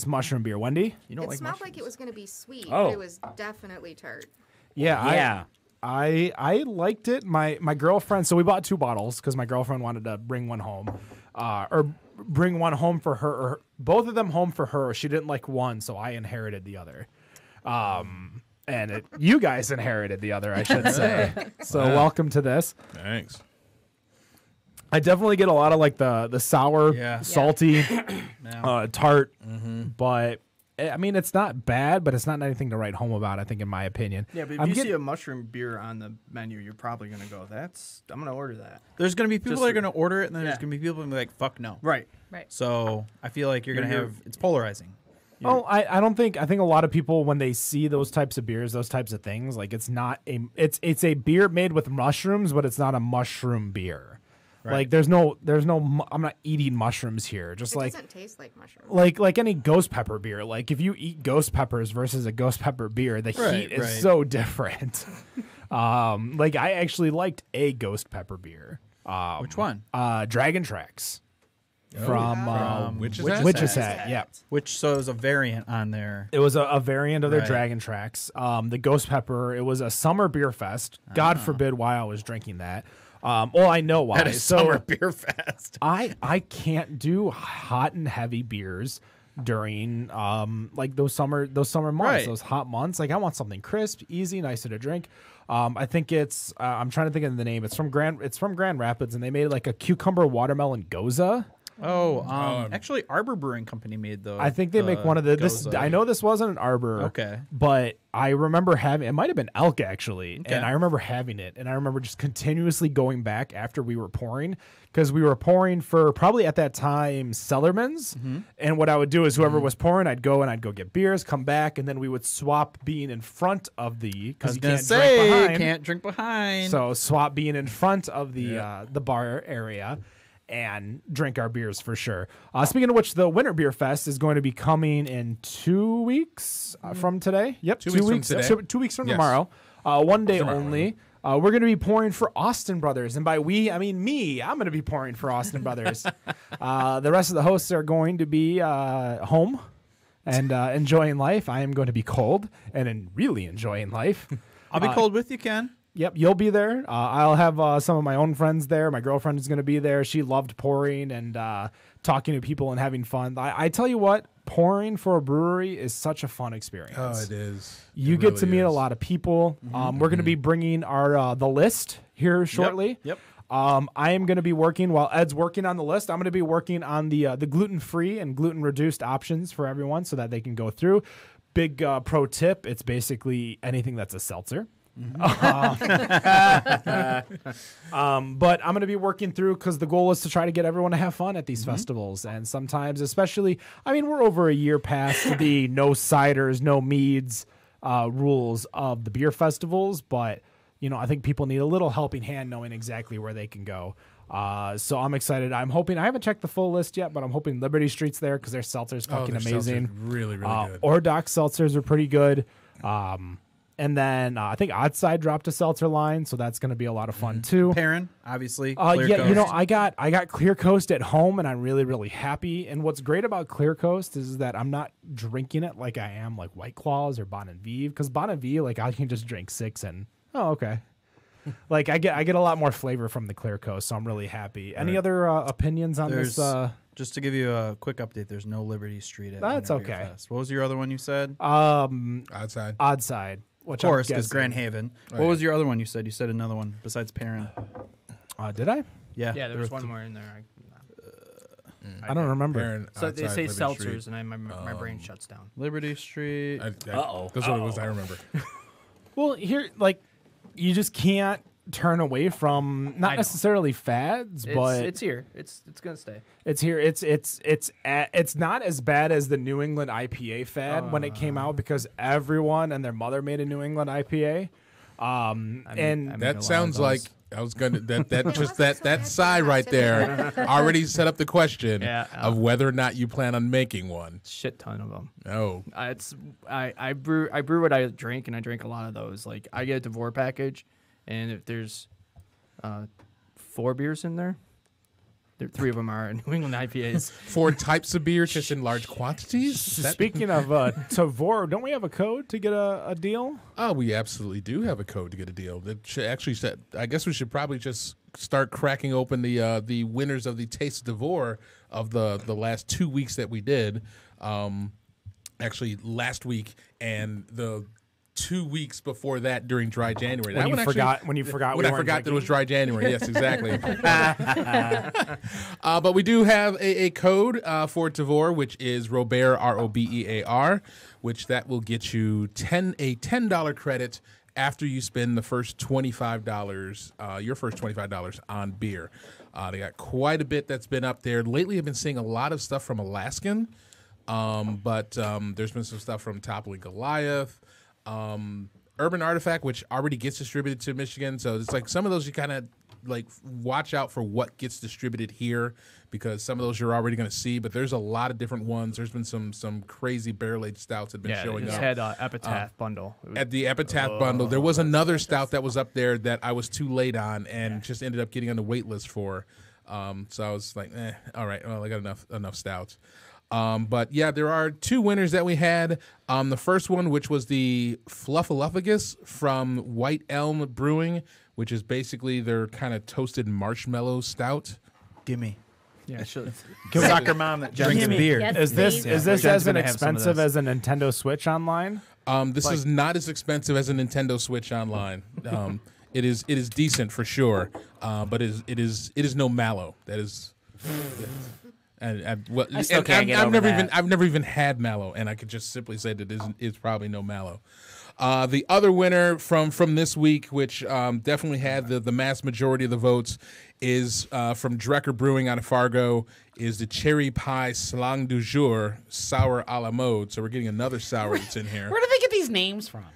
mushroom beer, Wendy? You don't It like smelled mushrooms? like it was going to be sweet, Oh. but it was definitely tart. Yeah, Yeah. I liked it. My girlfriend. So we bought 2 bottles because my girlfriend wanted to bring one home, or bring one home for her, or both of them home for her. She didn't like one, so I inherited the other. And you guys inherited the other, I should say. So welcome to this. Thanks. I definitely get a lot of like the sour, Yeah. salty, tart, Mm-hmm. but I mean it's not bad, but it's not anything to write home about. I think, in my opinion. Yeah, but if I'm you see getting- a mushroom beer on the menu, you're probably gonna go. I'm gonna order that. There's going to be people Just that are for- going to order it, and then there's Yeah. going to be people that be like, fuck no. Right. Right. So I feel like you're going to You're- have, it's polarizing. Oh, I don't think. I think a lot of people, when they see those types of beers, those types of things, like it's not a it's a beer made with mushrooms, but it's not a mushroom beer. Right. Like there's no I'm not eating mushrooms here. Just It like doesn't taste like mushroom. like any ghost pepper beer. Like if you eat ghost peppers versus a ghost pepper beer, the Right, heat is right. so different. Like I actually liked a ghost pepper beer. Which one? Dragon Tracks. From Witch's Witch's Hat? Hat, yeah. Which, so is a variant on there. It was a variant of their Right. Dragon Tracks. The Ghost Pepper, it was a summer beer fest. God forbid why I was drinking that. Well, I know why. At a So summer beer fest. I can't do hot and heavy beers during like those summer months, Right. those hot months. Like I want something crisp, easy, nicer to drink. I think it's I'm trying to think of the name. It's from Grand Rapids, and they made like a cucumber watermelon goza. Actually, Arbor Brewing Company made those. I think they make one of this. I know this wasn't an Arbor. Okay. But I remember having it. Might have been Elk actually, Okay. and I remember having it, and I remember just continuously going back after we were pouring because we were pouring for probably at that time Cellarman's, and what I would do is whoever was pouring, I'd go get beers, come back, and then we would swap being in front of the I because was you gonna can't say drink behind. can't drink behind. So swap being in front of the bar area and drink our beers for sure. Speaking of which, the Winter Beer Fest is going to be coming in 2 weeks from today. Yep, 2 weeks from today. 2 weeks from Yes. tomorrow. One day Tomorrow, only. We're going to be pouring for Austin Brothers, and by we, I mean me. I'm going to be pouring for Austin Brothers. The rest of the hosts are going to be home and enjoying life. I am going to be cold and really enjoying life. I'll be cold with you, Ken. Yep, you'll be there. I'll have some of my own friends there. My girlfriend is going to be there. She loved pouring and talking to people and having fun. I tell you what, pouring for a brewery is such a fun experience. Oh, it is. You It get to really meet a is. lot of people. We're going to be bringing our the list here shortly. Yep. I am going to be working while Ed's working on the list. I'm going to be working on the gluten-free and gluten-reduced options for everyone so that they can go through. Big pro tip: it's basically anything that's a seltzer. But I'm going to be working through because the goal is to try to get everyone to have fun at these festivals. And sometimes, especially, I mean, we're over a year past the no ciders, no meads rules of the beer festivals. But, you know, I think people need a little helping hand knowing exactly where they can go. So I'm excited. I'm hoping, I haven't checked the full list yet, but I'm hoping Liberty Street's there because their seltzer's fucking their amazing. seltzer's really, really good. Ordoc seltzers are pretty good. And then I think Oddside dropped a seltzer line, so that's going to be a lot of fun too. Perrin, obviously. Yeah, Clear you know, Coast. I got Clear Coast at home, and I'm really, really happy. And what's great about Clear Coast is that I'm not drinking it like I am like White Claws or Bon and Vive, because Bon and Vive, like I can just drink 6 and okay. Like I get a lot more flavor from the Clear Coast, so I'm really happy. Any other opinions on There's, this? just to give you a quick update, there's no Liberty Street at That's Winter Beer okay. Fest. What was your other one you said? Outside. Oddside. Which Of course, I'm because guessing- Grand Haven. Right. What was your other one you said? You said another one besides Perrin. Did I? Yeah. Yeah, there was one th- more in there. I don't remember. Aaron, So they say outside Liberty seltzers, Street. and my brain shuts down. Liberty Street. That's what it was. I remember. Well, here, like, you just can't turn away from I not know. necessarily fads, but It's here. It's gonna stay. it's here. It's not as bad as the New England IPA fad when it came out because everyone and their mother made a New England IPA. I made a lot That of sounds like those. I was gonna that just that sigh right there already set up the question Yeah, of whether or not you plan on making one. shit ton of them. Oh, I brew what I drink, and I drink a lot of those. Like I get a Devore package, and if there's 4 beers in there, 3 of them are New England IPAs. 4 types of beer just in large quantities. That- Speaking of Tavor, don't we have a code to get a deal? Oh, we absolutely do have a code to get a deal. That should actually said. I guess we should probably just start cracking open the winners of the Taste of Devore of the last 2 weeks that we did. Actually, last week and the 2 weeks before that during Dry January. When That you one forgot when you forgot when we I weren't forgot that it was drinking? Dry January. Yes, exactly. But we do have a code for Tavor, which is Robert, ROBEAR, which that will get you a $10 credit after you spend the first $25, your first $25 on beer. They got quite a bit that's been up there. Lately, I've been seeing a lot of stuff from Alaskan, but there's been some stuff from Toppling Goliath. Urban Artifact, which already gets distributed to Michigan, so it's like some of those you kind of like watch out for what gets distributed here because some of those you're already going to see, but there's a lot of different ones. There's been some crazy barrel-aged stouts that have been Yeah, showing they just up. had Epitaph bundle. It was- At the Epitaph bundle, there was another stout that was up there that I was too late on and just ended up getting on the wait list for. So I was like, all right, well, I got enough stouts. But yeah, there are 2 winners that we had. The first one, which was the Fluffaluffagus from White Elm Brewing, which is basically their kind of toasted marshmallow stout. Gimme. yeah, sure. Soccer mom that drinks Gimme. beer. Yes, Is this please. is this Jen's as gonna have some of inexpensive this. as a Nintendo Switch online? This is not as expensive as a Nintendo Switch online. It is decent for sure, but it is no mallow. That is. And I still can't get I've over that. I've never even had mallow, and I could just simply say that it's probably no mallow. The other winner from this week, which definitely had the mass majority of the votes, is from Drecker Brewing out of Fargo, is the Cherry Pie Slang du Jour Sour a la Mode. So we're getting another sour that's in here. Where do they get these names from?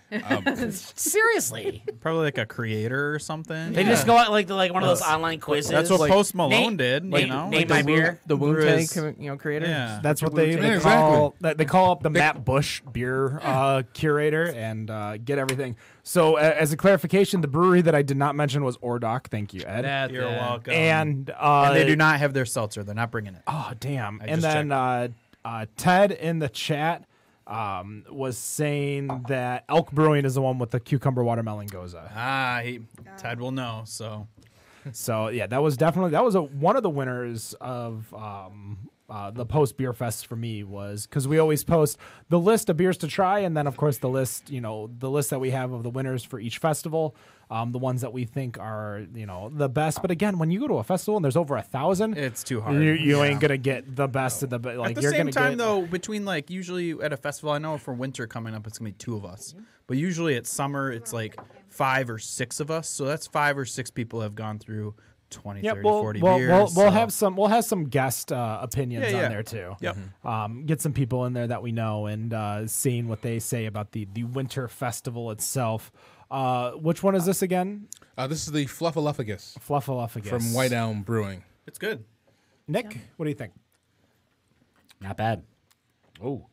Seriously, Probably like a creator or something. they just go out like one of those online quizzes. That's what Post Malone name- did. name- you know, name my beer. The Wound Brew Tank, is- creator. Yeah. That's what they Yeah, call they call up the Matt Bush beer curator and get everything. So as a clarification, the brewery that I did not mention was Ordoc. Thank you, Ed. You're welcome. And they do not have their seltzer. They're not bringing it. Oh damn! I And just then Ted in the chat was saying that Elk Brewing is the one with the cucumber watermelon goza. Ted will know. So So yeah, that was one of the winners of the post beer fest for me was because we always post the list of beers to try, and then of course the list that we have of the winners for each festival, the ones that we think are the best. But again, when you go to a festival and there's over 1,000, it's too hard. You ain't gonna get the best of the like. At the same time, though, between like usually at a festival, I know for winter coming up, it's gonna be 2 of us. But usually at summer, it's like 5 or 6 of us. So that's 5 or 6 people have gone through 20, 30, 40 beers. We'll have some guest opinions on there too. Yep. Get some people in there that we know and seeing what they say about the winter festival itself. Which one is this again? This is the Fluffaluffagus. Fluffaluffagus From White Elm Brewing. It's good. Nick, what do you think? Not bad. Oh,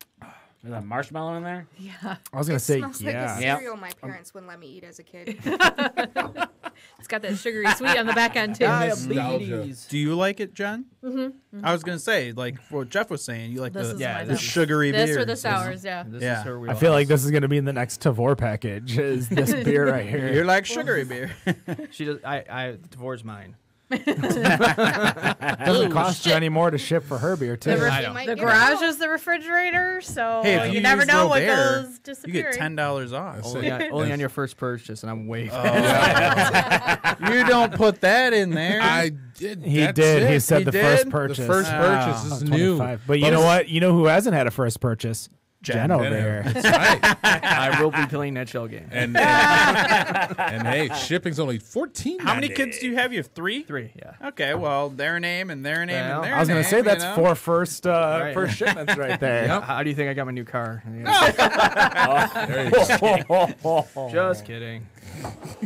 is that marshmallow in there? Yeah. I was gonna say Smells like a cereal my parents wouldn't let me eat as a kid. It's got that sugary sweet on the back end too. Do you like it, Jen? Mm-hmm. I was gonna say, like what Jeff was saying, you like This is my the stuff. sugary beer. This or the sours, yeah. I feel like this is gonna be in the next Tavor package. Is this beer right here? You're like sugary beer. She does. Tavor's mine. Doesn't cost you any more to ship for her beer too. The garage is the refrigerator, so Hey, if you never use know what Robert, goes You disappearing. get $10 off. Only on your first purchase, and I'm way. You don't put that in there. I did. He That's did. it. He said He the did? first The purchase. first purchase. This is new. 25. But you know what? You know who hasn't had a first purchase? Jen over here. That's right. I will be playing that shell game. And hey, shipping's only $14. How many kids do you have? You have 3? 3, yeah. Okay, well, their name and their name and their name. I was going to say that's you know? 4 first shipments right there. How do you think I got my new car? Just kidding.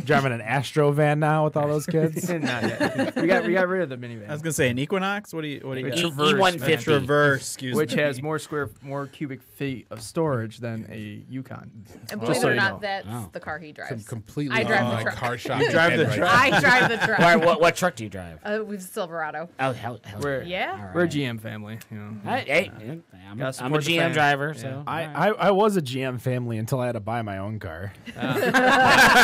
Driving an Astro van now with all those kids. Not yet. We got rid of the minivan. I was gonna say an Equinox. What do you got? E150. Traverse, excuse which me. has more cubic feet of storage than a Yukon. And believe it so or you not, know. that's the car he drives. Completely I drive the truck. car shop. You drive the truck. I drive the truck. All right, what truck do you drive? We've Silverado. Oh, hell We're, Yeah. All we're a right. GM family. You know. Hey, I'm Gotta a support the GM fam. driver, Yeah. so I was a GM family until I had to buy my own car.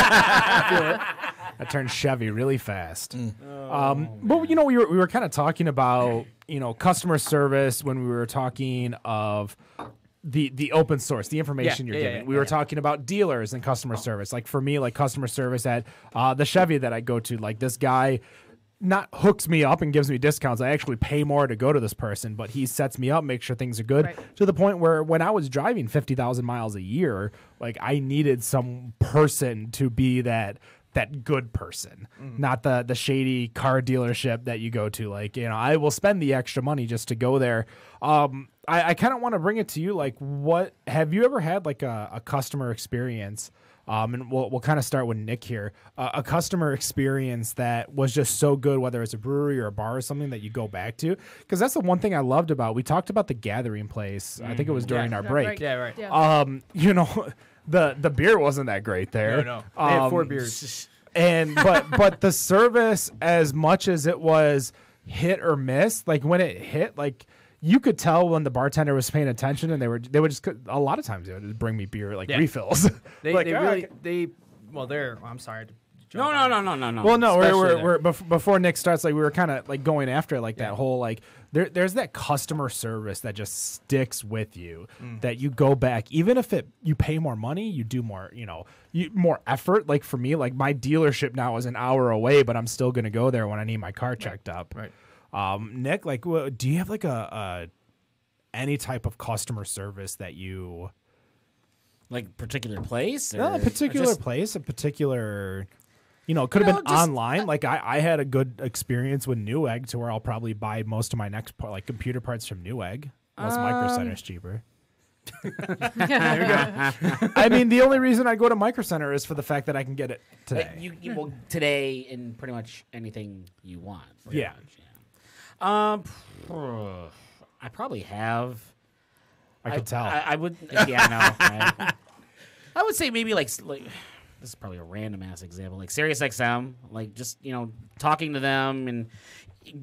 I turned Chevy really fast. But we were kind of talking about customer service when we were talking of the open source, the information you're giving. We were talking about dealers and customer service. Like for me, like customer service at the Chevy that I go to, like this guy not hooks me up and gives me discounts. I actually pay more to go to this person, but he sets me up, makes sure things are good, to the point where when I was driving 50,000 miles a year, like I needed some person to be that good person, not the shady car dealership that you go to. Like, I will spend the extra money just to go there. I kind of want to bring it to you. Like, what have you ever had like a customer experience? And we'll kind of start with Nick here. A customer experience that was just so good, whether it's a brewery or a bar or something that you go back to. Because that's the one thing I loved about. We talked about the Gathering Place. I think it was during our break. Yeah, right. Yeah. The beer wasn't that great there. No. They had 4 beers. And but the service, as much as it was hit or miss, like when it hit, like you could tell when the bartender was paying attention, and they would just a lot of times they would just bring me beer refills. I'm sorry. No. Well, no, Especially we're before Nick starts, like we were kind of like going after like that whole like there's that customer service that just sticks with you, that you go back even if you pay more money, you do more, more effort. Like for me, like my dealership now is an hour away, but I'm still gonna go there when I need my car checked up. Right. Nick, like, do you have like a any type of customer service that you like particular place? Or a particular place, a particular. It could have been online. Like I had a good experience with Newegg to where I'll probably buy most of my next computer parts from Newegg. Unless Micro Center's cheaper. There you go. I mean, the only reason I go to Micro Center is for the fact that I can get it today. Well, today in pretty much anything you want. Yeah. I probably have. I could tell. I would. Yeah, no. Right? I would say maybe like this is probably a random ass example, like SiriusXM, like just talking to them and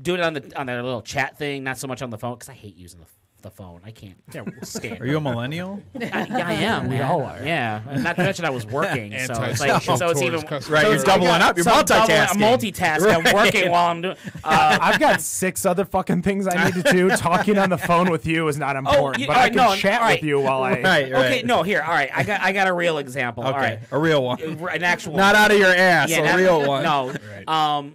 doing it on their little chat thing, not so much on the phone because I hate using the the phone. I can't stand. Are you a millennial? I am. We man. all are. Yeah, and not to mention I was working, so it's like so it's even Right, you're doubling up. You're multitasking. I'm multitasking. I'm working while I'm doing. I've got 6 other fucking things I need to do. Talking on the phone with you is not important, but I can chat with you while I. Right. Okay, no, here. All right, I got a real example. Okay, All right, a real one. an actual. Not out of your ass. Yeah, a real one. No.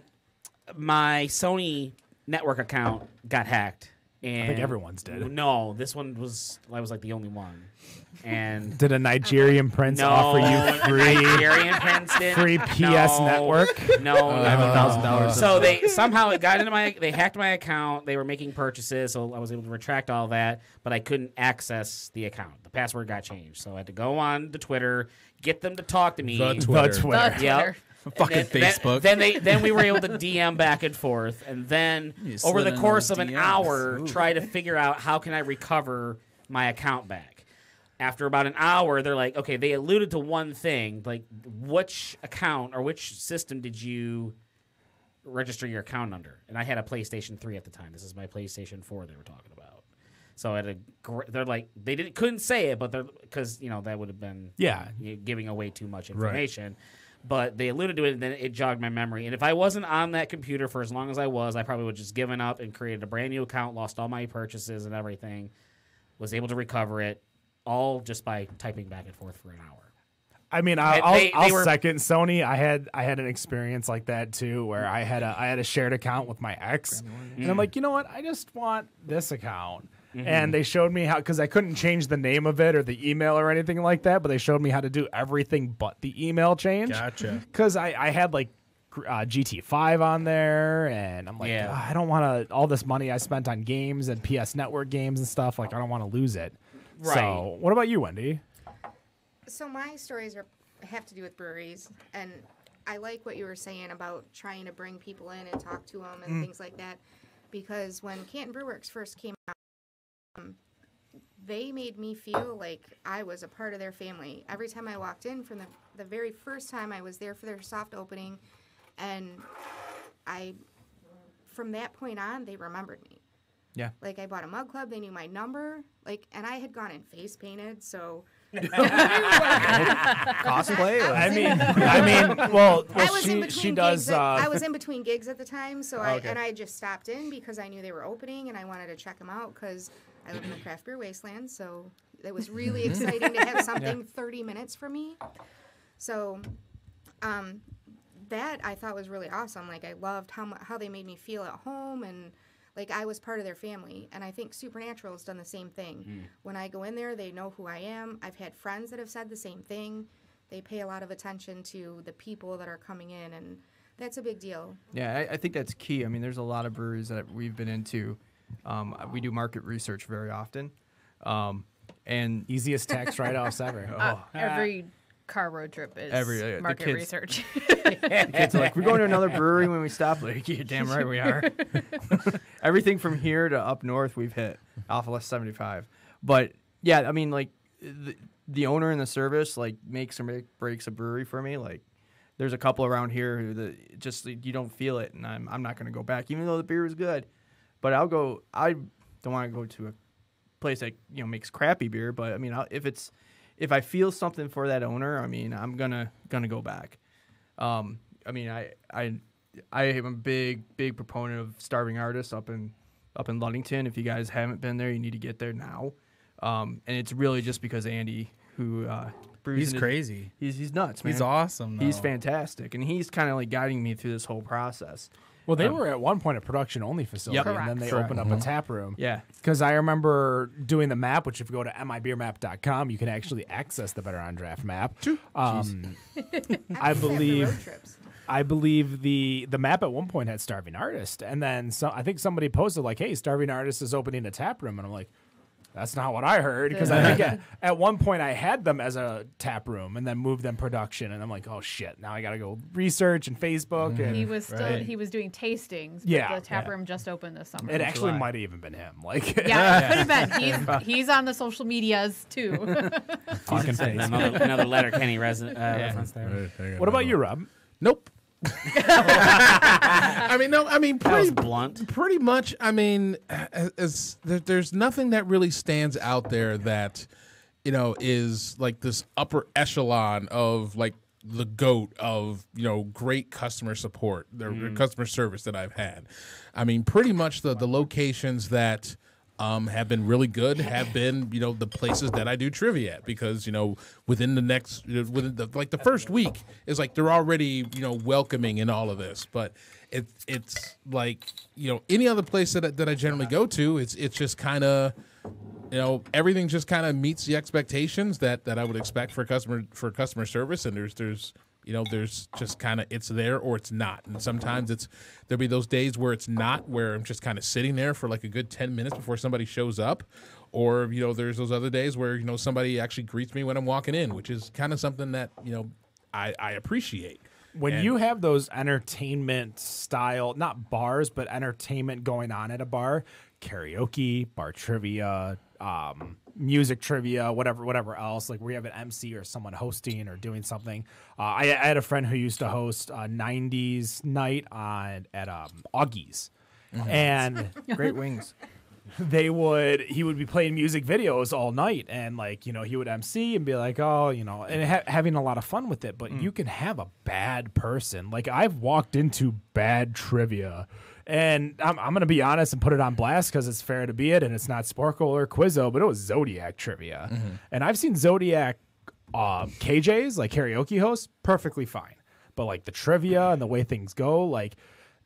My Sony network account got hacked. And I think everyone's did. No, this one was I was like the only one. And did a Nigerian prince offer you free PS network? No, I have $1,000. So they somehow it got into they hacked my account. They were making purchases, so I was able to retract all that, but I couldn't access the account. The password got changed, so I had to go on to Twitter, get them to talk to me. The Twitter. Yep. Fucking Facebook. Then we were able to DM back and forth, and then over the course of an hour, try to figure out how can I recover my account back. After about an hour, they're like, okay, they alluded to one thing, like which account or which system did you register your account under? And I had a PlayStation 3 at the time. This is my PlayStation 4 they were talking about. So they're like couldn't say it, but because that would have been giving away too much information. Right. But they alluded to it, and then it jogged my memory. And if I wasn't on that computer for as long as I was, I probably would have just given up and created a brand new account, lost all my purchases and everything, was able to recover it, all just by typing back and forth for an hour. I mean, I'll second Sony. I had an experience like that too, where I had a shared account with my ex, and I'm like, you know what? I just want this account. Mm-hmm. And they showed me how, because I couldn't change the name of it or the email or anything like that, but they showed me how to do everything but the email change. Gotcha. Because I had like GT5 on there, and I'm like, I don't want all this money I spent on games and PS Network games and stuff. Like, I don't want to lose it. Right. So, what about you, Wendy? So my stories have to do with breweries, and I like what you were saying about trying to bring people in and talk to them and things like that, because when Canton Brew Works first came out, they made me feel like I was a part of their family. Every time I walked in, from the very first time I was there for their soft opening, and from that point on, they remembered me. Yeah. Like, I bought a mug club, they knew my number, and I had gone in face painted, so... Cosplay? I mean, well, she does... I was in between gigs at the time, so I just stopped in because I knew they were opening, and I wanted to check them out, because I live in the craft beer wasteland, so it was really exciting to have something 30 minutes from me. So... that I thought was really awesome. Like, I loved how they made me feel at home, and like I was part of their family. And I think Supernatural has done the same thing. When I go in there, they know who I am. I've had friends that have said the same thing. They pay a lot of attention to the people that are coming in, and that's a big deal. Yeah, I think that's key. I mean, there's a lot of breweries that we've been into. We do market research very often. And easiest tax write-offs ever. Every car road trip is market research. Kids are like, we're going to another brewery when we stop. Like, you're damn right we are. Everything from here to up north we've hit Alpha Less 75. But yeah, I mean, like the owner and the service like makes or breaks a brewery for me. Like, there's a couple around here who just you don't feel it, and I'm not going to go back, even though the beer is good. But I don't want to go to a place that makes crappy beer. But I mean, if I feel something for that owner, I mean, I'm gonna go back. I mean, I am a big proponent of Starving Artists up in Ludington. If you guys haven't been there, you need to get there now. And it's really just because Andy, who brews, he's crazy. He's nuts, man. He's awesome, though. He's fantastic, and he's kind of like guiding me through this whole process. Well, they were at one point a production-only facility, and then they opened up a tap room. Yeah. Because I remember doing the map, which if you go to mibeermap.com, you can actually access the Better on Draft map. I believe the map at one point had Starving Artist, and then I think somebody posted like, hey, Starving Artist is opening a tap room, and I'm like, that's not what I heard, because I think at one point I had them as a tap room and then moved them production, and I'm like, oh shit, now I gotta go research and Facebook. And he was doing tastings. But the tap room just opened this summer. It actually might have even been him. Like, it could have been. He's on the social medias too. Another Letterkenny resident. Reference there. What about you, Rob? Nope. I mean, no, I mean, That was blunt. pretty much. I mean, there's nothing that really stands out there that, you know, is like this upper echelon of like the GOAT of, you know, great customer support, the customer service that I've had. I mean, pretty much the locations that have been really good have been, you know, the places that I do trivia at, because, you know, within the first week is like they're already, you know, welcoming in all of this. But it's like, you know, any other place that I generally go to, it's just kind of, you know, everything just kind of meets the expectations that I would expect for customer service, and there's you know, there's just kind of, it's there or it's not. And sometimes there'll be those days where it's not, where I'm just kind of sitting there for like a good 10 minutes before somebody shows up. Or, you know, there's those other days where, you know, somebody actually greets me when I'm walking in, which is kind of something that, you know, I appreciate. When you have those entertainment style, not bars, but entertainment going on at a bar, karaoke, bar trivia, music trivia, whatever else, like where you have an MC or someone hosting or doing something. I had a friend who used to host a 90s night at Augie's. And Great wings. he would be playing music videos all night, and like, you know, he would MC and be like, oh, you know, and having a lot of fun with it. But you can have a bad person. Like, I've walked into bad trivia, and I'm going to be honest and put it on blast because it's fair to be it, and it's not Sporkle or Quizzo, but it was Zodiac trivia. And I've seen Zodiac KJs, like karaoke hosts, perfectly fine. But like the trivia and the way things go, like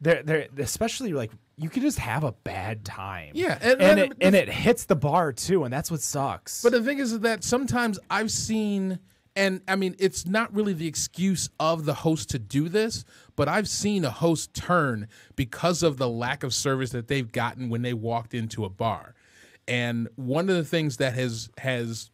they're especially like, you can just have a bad time. Yeah, and it hits the bar too, and that's what sucks. But the thing is that sometimes I've seen, and I mean, it's not really the excuse of the host to do this, but I've seen a host turn because of the lack of service that they've gotten when they walked into a bar. And one of the things that has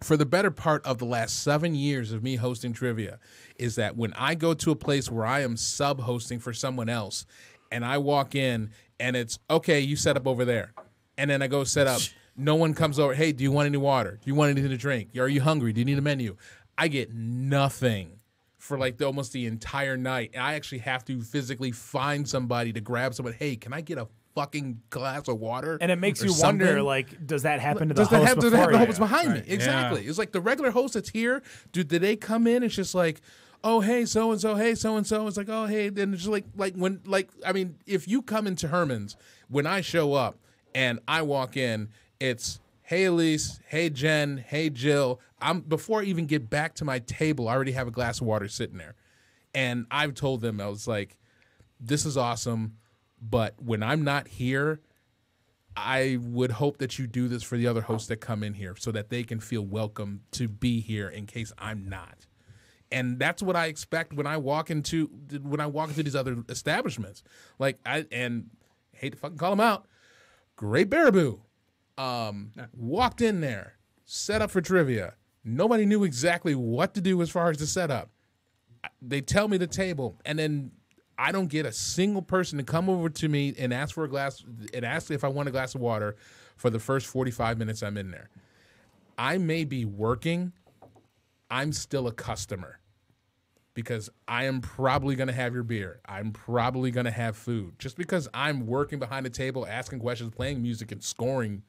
for the better part of the last 7 years of me hosting trivia is that when I go to a place where I am sub-hosting for someone else, and I walk in and it's, okay, you set up over there. And then I go set up. No one comes over. Hey, do you want any water? Do you want anything to drink? Are you hungry? Do you need a menu? I get nothing for like almost the entire night. And I actually have to physically find somebody to grab someone. Hey, can I get a fucking glass of water? And it makes or you wonder, something? like, does that happen to the Does that host happen to before the you? host behind me? Right. Exactly. It's like the regular host that's here. Did they come in? It's just like, oh, hey, so-and-so, hey, so-and-so. It's like, oh, hey. Then it's just I mean, if you come into Herman's, when I show up and I walk in, it's, hey, Elise, hey, Jen, hey, Jill. Before I even get back to my table, I already have a glass of water sitting there. And I've told them, I was like, this is awesome, but when I'm not here, I would hope that you do this for the other hosts that come in here so that they can feel welcome to be here in case I'm not. And that's what I expect when I walk into these other establishments. Like, I hate to fucking call them out. Great Baraboo. Walked in there, set up for trivia. Nobody knew exactly what to do as far as the setup. They tell me the table, and then I don't get a single person to come over to me and ask for a glass and ask if I want a glass of water for the first 45 minutes I'm in there. I may be working. I'm still a customer because I am probably going to have your beer. I'm probably going to have food. Just because I'm working behind the table, asking questions, playing music, and scoring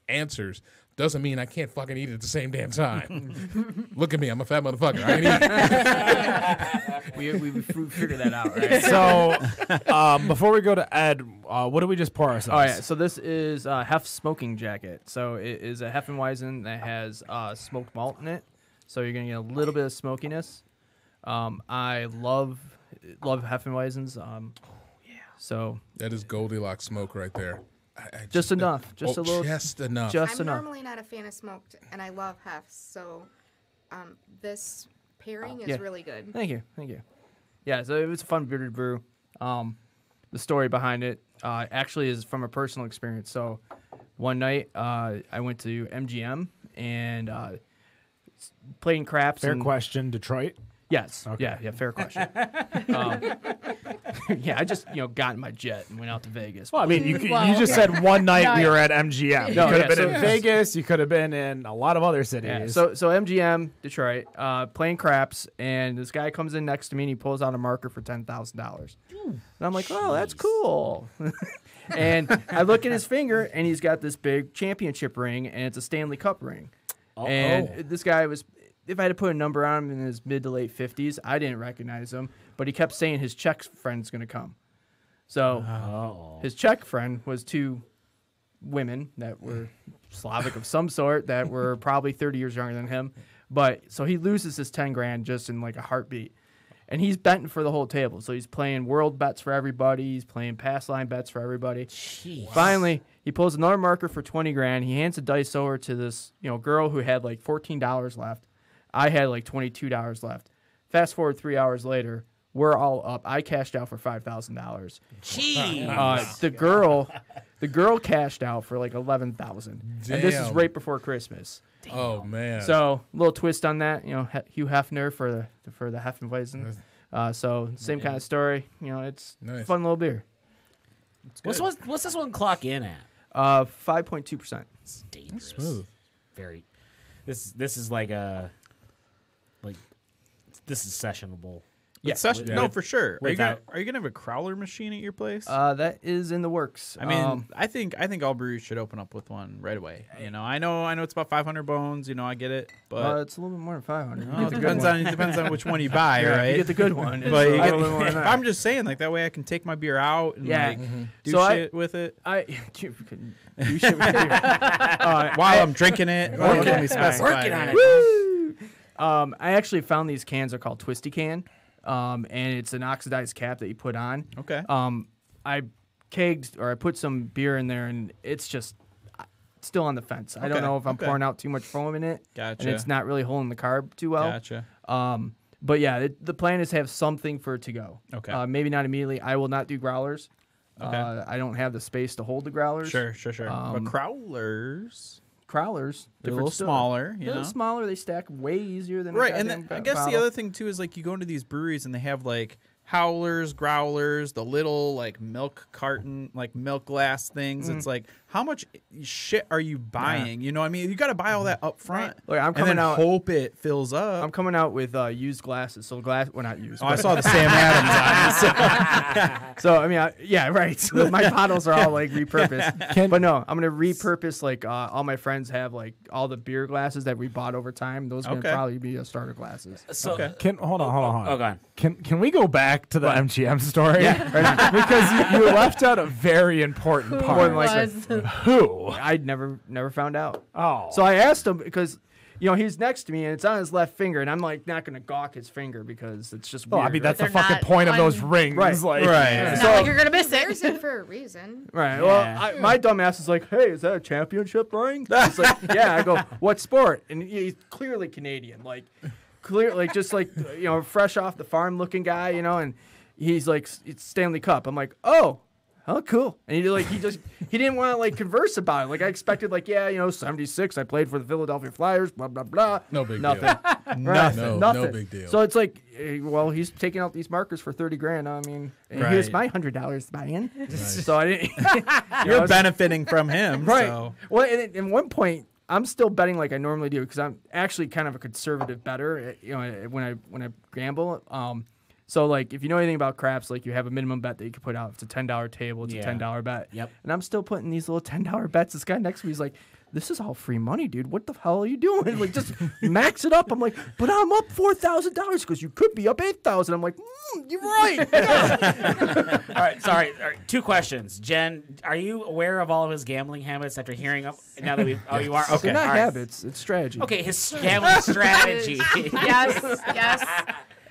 answers doesn't mean I can't fucking eat at the same damn time. Look at me. I'm a fat motherfucker. I can eat. we figured that out, right? So before we go to Ed, what do we just pour ourselves? Oh, yeah. So this is Hef Smoking Jacket. So it is a Hefeweizen that has smoked malt in it. So you're going to get a little bit of smokiness. I love Hefeweizens. So That is Goldilocks smoke right there. just enough. Just a little. Just enough. Just I'm enough. normally not a fan of smoked, and I love Hefs, so this pairing is Yeah. really good. Thank you. Yeah, so it was a fun beer to brew. The story behind it actually is from a personal experience. So one night I went to MGM and playing craps. Fair and, question, Detroit. Yes. Okay. Yeah. Fair question. Yeah, I just got in my jet and went out to Vegas. Well, I mean, you just said one night we were at MGM. You No, could have yeah, been in Vegas. You could have been in a lot of other cities. Yeah, so MGM Detroit, playing craps, and this guy comes in next to me and he pulls out a marker for $10,000, and I'm like, oh, that's cool. And I look at his finger, and he's got this big championship ring, and it's a Stanley Cup ring. And this guy was, if I had to put a number on him, in his mid to late 50s, I didn't recognize him, but he kept saying his Czech friend's going to come. So his Czech friend was two women that were Slavic of some sort that were probably 30 years younger than him. But so he loses his 10 grand just in like a heartbeat. And he's betting for the whole table. So he's playing world bets for everybody. He's playing pass line bets for everybody. Jeez. Finally, he pulls another marker for 20 grand. He hands the dice over to this girl who had like $14 left. I had like $22 left. Fast forward 3 hours later, we're all up. I cashed out for $5,000. Jeez. The girl cashed out for like $11,000. And this is right before Christmas. Damn. Oh man. So a little twist on that, Hugh Hefner for the Heffenweisen. So same kind of story. It's nice. Fun little beer. What's this one clock in at? 5.2%. It's dangerous. Smooth. Very. This is like this is sessionable. Yeah, no, for sure. Are you Without- gonna have a crowler machine at your place? That is in the works. I mean, I think all breweries should open up with one right away. I know it's about 500 bones. I get it, but it's a little bit more than 500. it depends on which one you buy, right? You get the good one. But It's a little more than that. I'm just saying, like that way I can take my beer out and do So shit with it You can do shit with your beer. while I'm drinking it. Okay. Let me specify. Working on it. Woo! I actually found these cans are called Twisty Can, and it's an oxidized cap that you put on. Okay. I put some beer in there, and it's just still on the fence. I don't know if I'm pouring out too much foam in it. Gotcha. And it's not really holding the carb too well. Gotcha. But yeah, the plan is to have something for it to go. Okay. Maybe not immediately. I will not do growlers. Okay. I don't have the space to hold the growlers. Sure. But crowlers, Crowlers, they're a little still. smaller. They're a little smaller. They stack way easier than Right, a and goddamn I guess the bottle. other thing too is like you go into these breweries and they have like howlers, growlers, the little like milk carton, like milk glass things. It's like, how much shit are you buying? You know what I mean? You got to buy all that up front. Look, I'm and coming then out. hope it fills up. I'm coming out with used glasses. So well, not used. I but- saw the Sam Adams on. So I mean, yeah, right. So my bottles are all like repurposed. But no, I'm gonna repurpose like all my friends have like all the beer glasses that we bought over time. Those are gonna probably be starter glasses. So Hold on. Oh, go on. Can we go back to the MGM story? Yeah. Because you left out a very important part. More than likely. Who? I'd never found out. Oh. So I asked him because, he's next to me and it's on his left finger, and I'm like not gonna gawk his finger because it's just weird. Well, I mean, that's the They're fucking not point of those on- rings. Right. Like, Right. It's So- not like you're gonna miss There's it. it for a reason. Right. Yeah. Well, my dumb ass is like, hey, is that a championship ring? He's like, yeah. I go, what sport? And he's clearly Canadian, like just like fresh off the farm looking guy, and he's like, it's Stanley Cup. I'm like, oh, cool. And he didn't want to like converse about it. Like I expected, like 76. I played for the Philadelphia Flyers. Blah blah blah. No big Nothing. deal. Right. No Nothing. big deal. So it's like, well, he's taking out these markers for 30 grand. I mean, here's my $100 buy-in. So I didn't. You're benefiting from him, right. So. Well, and at one point, I'm still betting like I normally do because I'm actually kind of a conservative bettor. When I gamble. So like if you know anything about craps, like you have a minimum bet that you can put out. If it's a $10 table, it's a $10 bet. Yep. And I'm still putting these little $10 bets. This guy next to me is like, this is all free money, dude. What the hell are you doing? Like, just max it up. I'm like, but I'm up $4,000 because you could be up $8,000. I'm like, you're right. All right, sorry. All right, 2 questions. Jen, are you aware of all of his gambling habits after hearing up? Now that you are? Okay. They're not all right. habits. It's strategy. Okay, his gambling strategy. yes.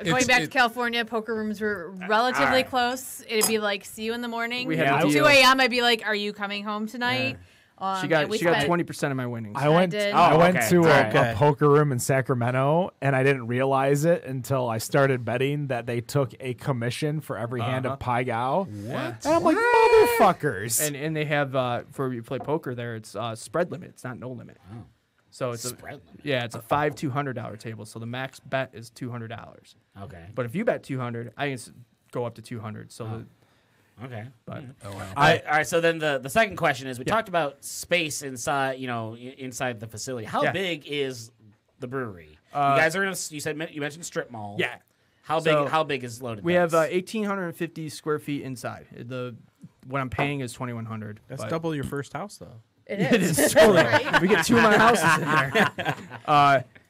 Going back to it- California, poker rooms were relatively Alright. close. It'd be like, see you in the morning. We had Yeah, a 2 deal. a.m. I'd be like, are you coming home tonight? She got and we 20% of my winnings. I went did. I Oh, went okay. to Okay. a poker room in Sacramento, and I didn't realize it until I started betting that they took a commission for every hand of Pai Gow. What? And I'm like, motherfuckers. And they have for you play poker there, it's spread limit. It's not no limit. So it's Spread limit. it's a $200 table. So the max bet is $200. Okay. But if you bet 200, I can go up to 200. So Okay. but All right. So then the second question is: we talked about space inside, inside the facility. How Yeah. big is the brewery? You guys are in you mentioned strip mall. yeah, How big? So, How big is Loaded? we Dice? have 1,850 square feet inside. What I'm paying is 2,100. That's but- double your first house, though. It is. totally. We get 2 of my houses in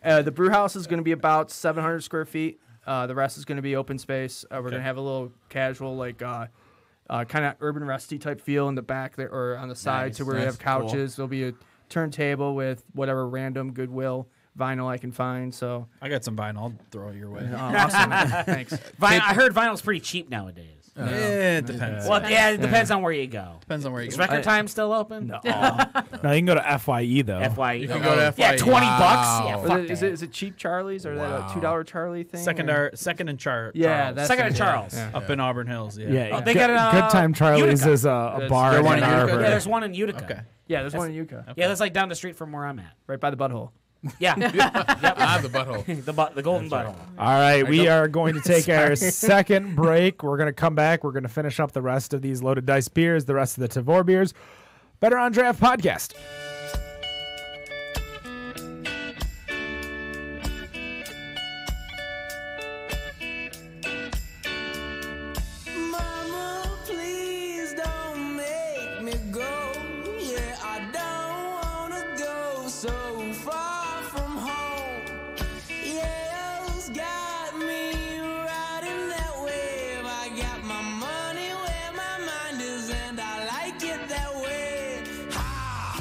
there. The brew house is going to be about 700 square feet. The rest is going to be open space. We're going to have a little casual, kind of urban rusty type feel in the back there or on the side, Nice, to where we have couches. There'll be a turntable with whatever random Goodwill vinyl I can find. So I got some vinyl. I'll throw it your way. awesome. Thanks. I heard vinyl's pretty cheap nowadays. Yeah, it depends. Well, yeah, it depends on where you go. Depends on where you Is go. Record Time still open? No, no, you can go to FYE though. FYE. You can go to Yeah, FYE. $20. Wow. Yeah, Is fuck it, is that. it cheap Charlie's or is that a $2 Charlie thing? Second and Charles. Yeah, that's Second and it. Charles. Yeah. Up in Auburn Hills. Yeah. Yeah, Oh, they good, got Good Time Charlie's Utica. is a There's- bar there in one in Ann Utica? Arbor. Yeah, there's one in Utica. Okay. Yeah, there's one in Utica. Yeah, that's like down the street from where I'm at. Right by the butthole. Yeah. The butthole. the golden butthole. All right, we are going to take our second break. We're going to come back. We're going to finish up the rest of these Loaded Dice beers, the rest of the Tavor beers. Better on Draft Podcast. Mama, please don't make me go. Yeah, I don't wanna go so far from home. Yeah, it's got me riding that wave. I got my money where my mind is, and I like it that way. Ha!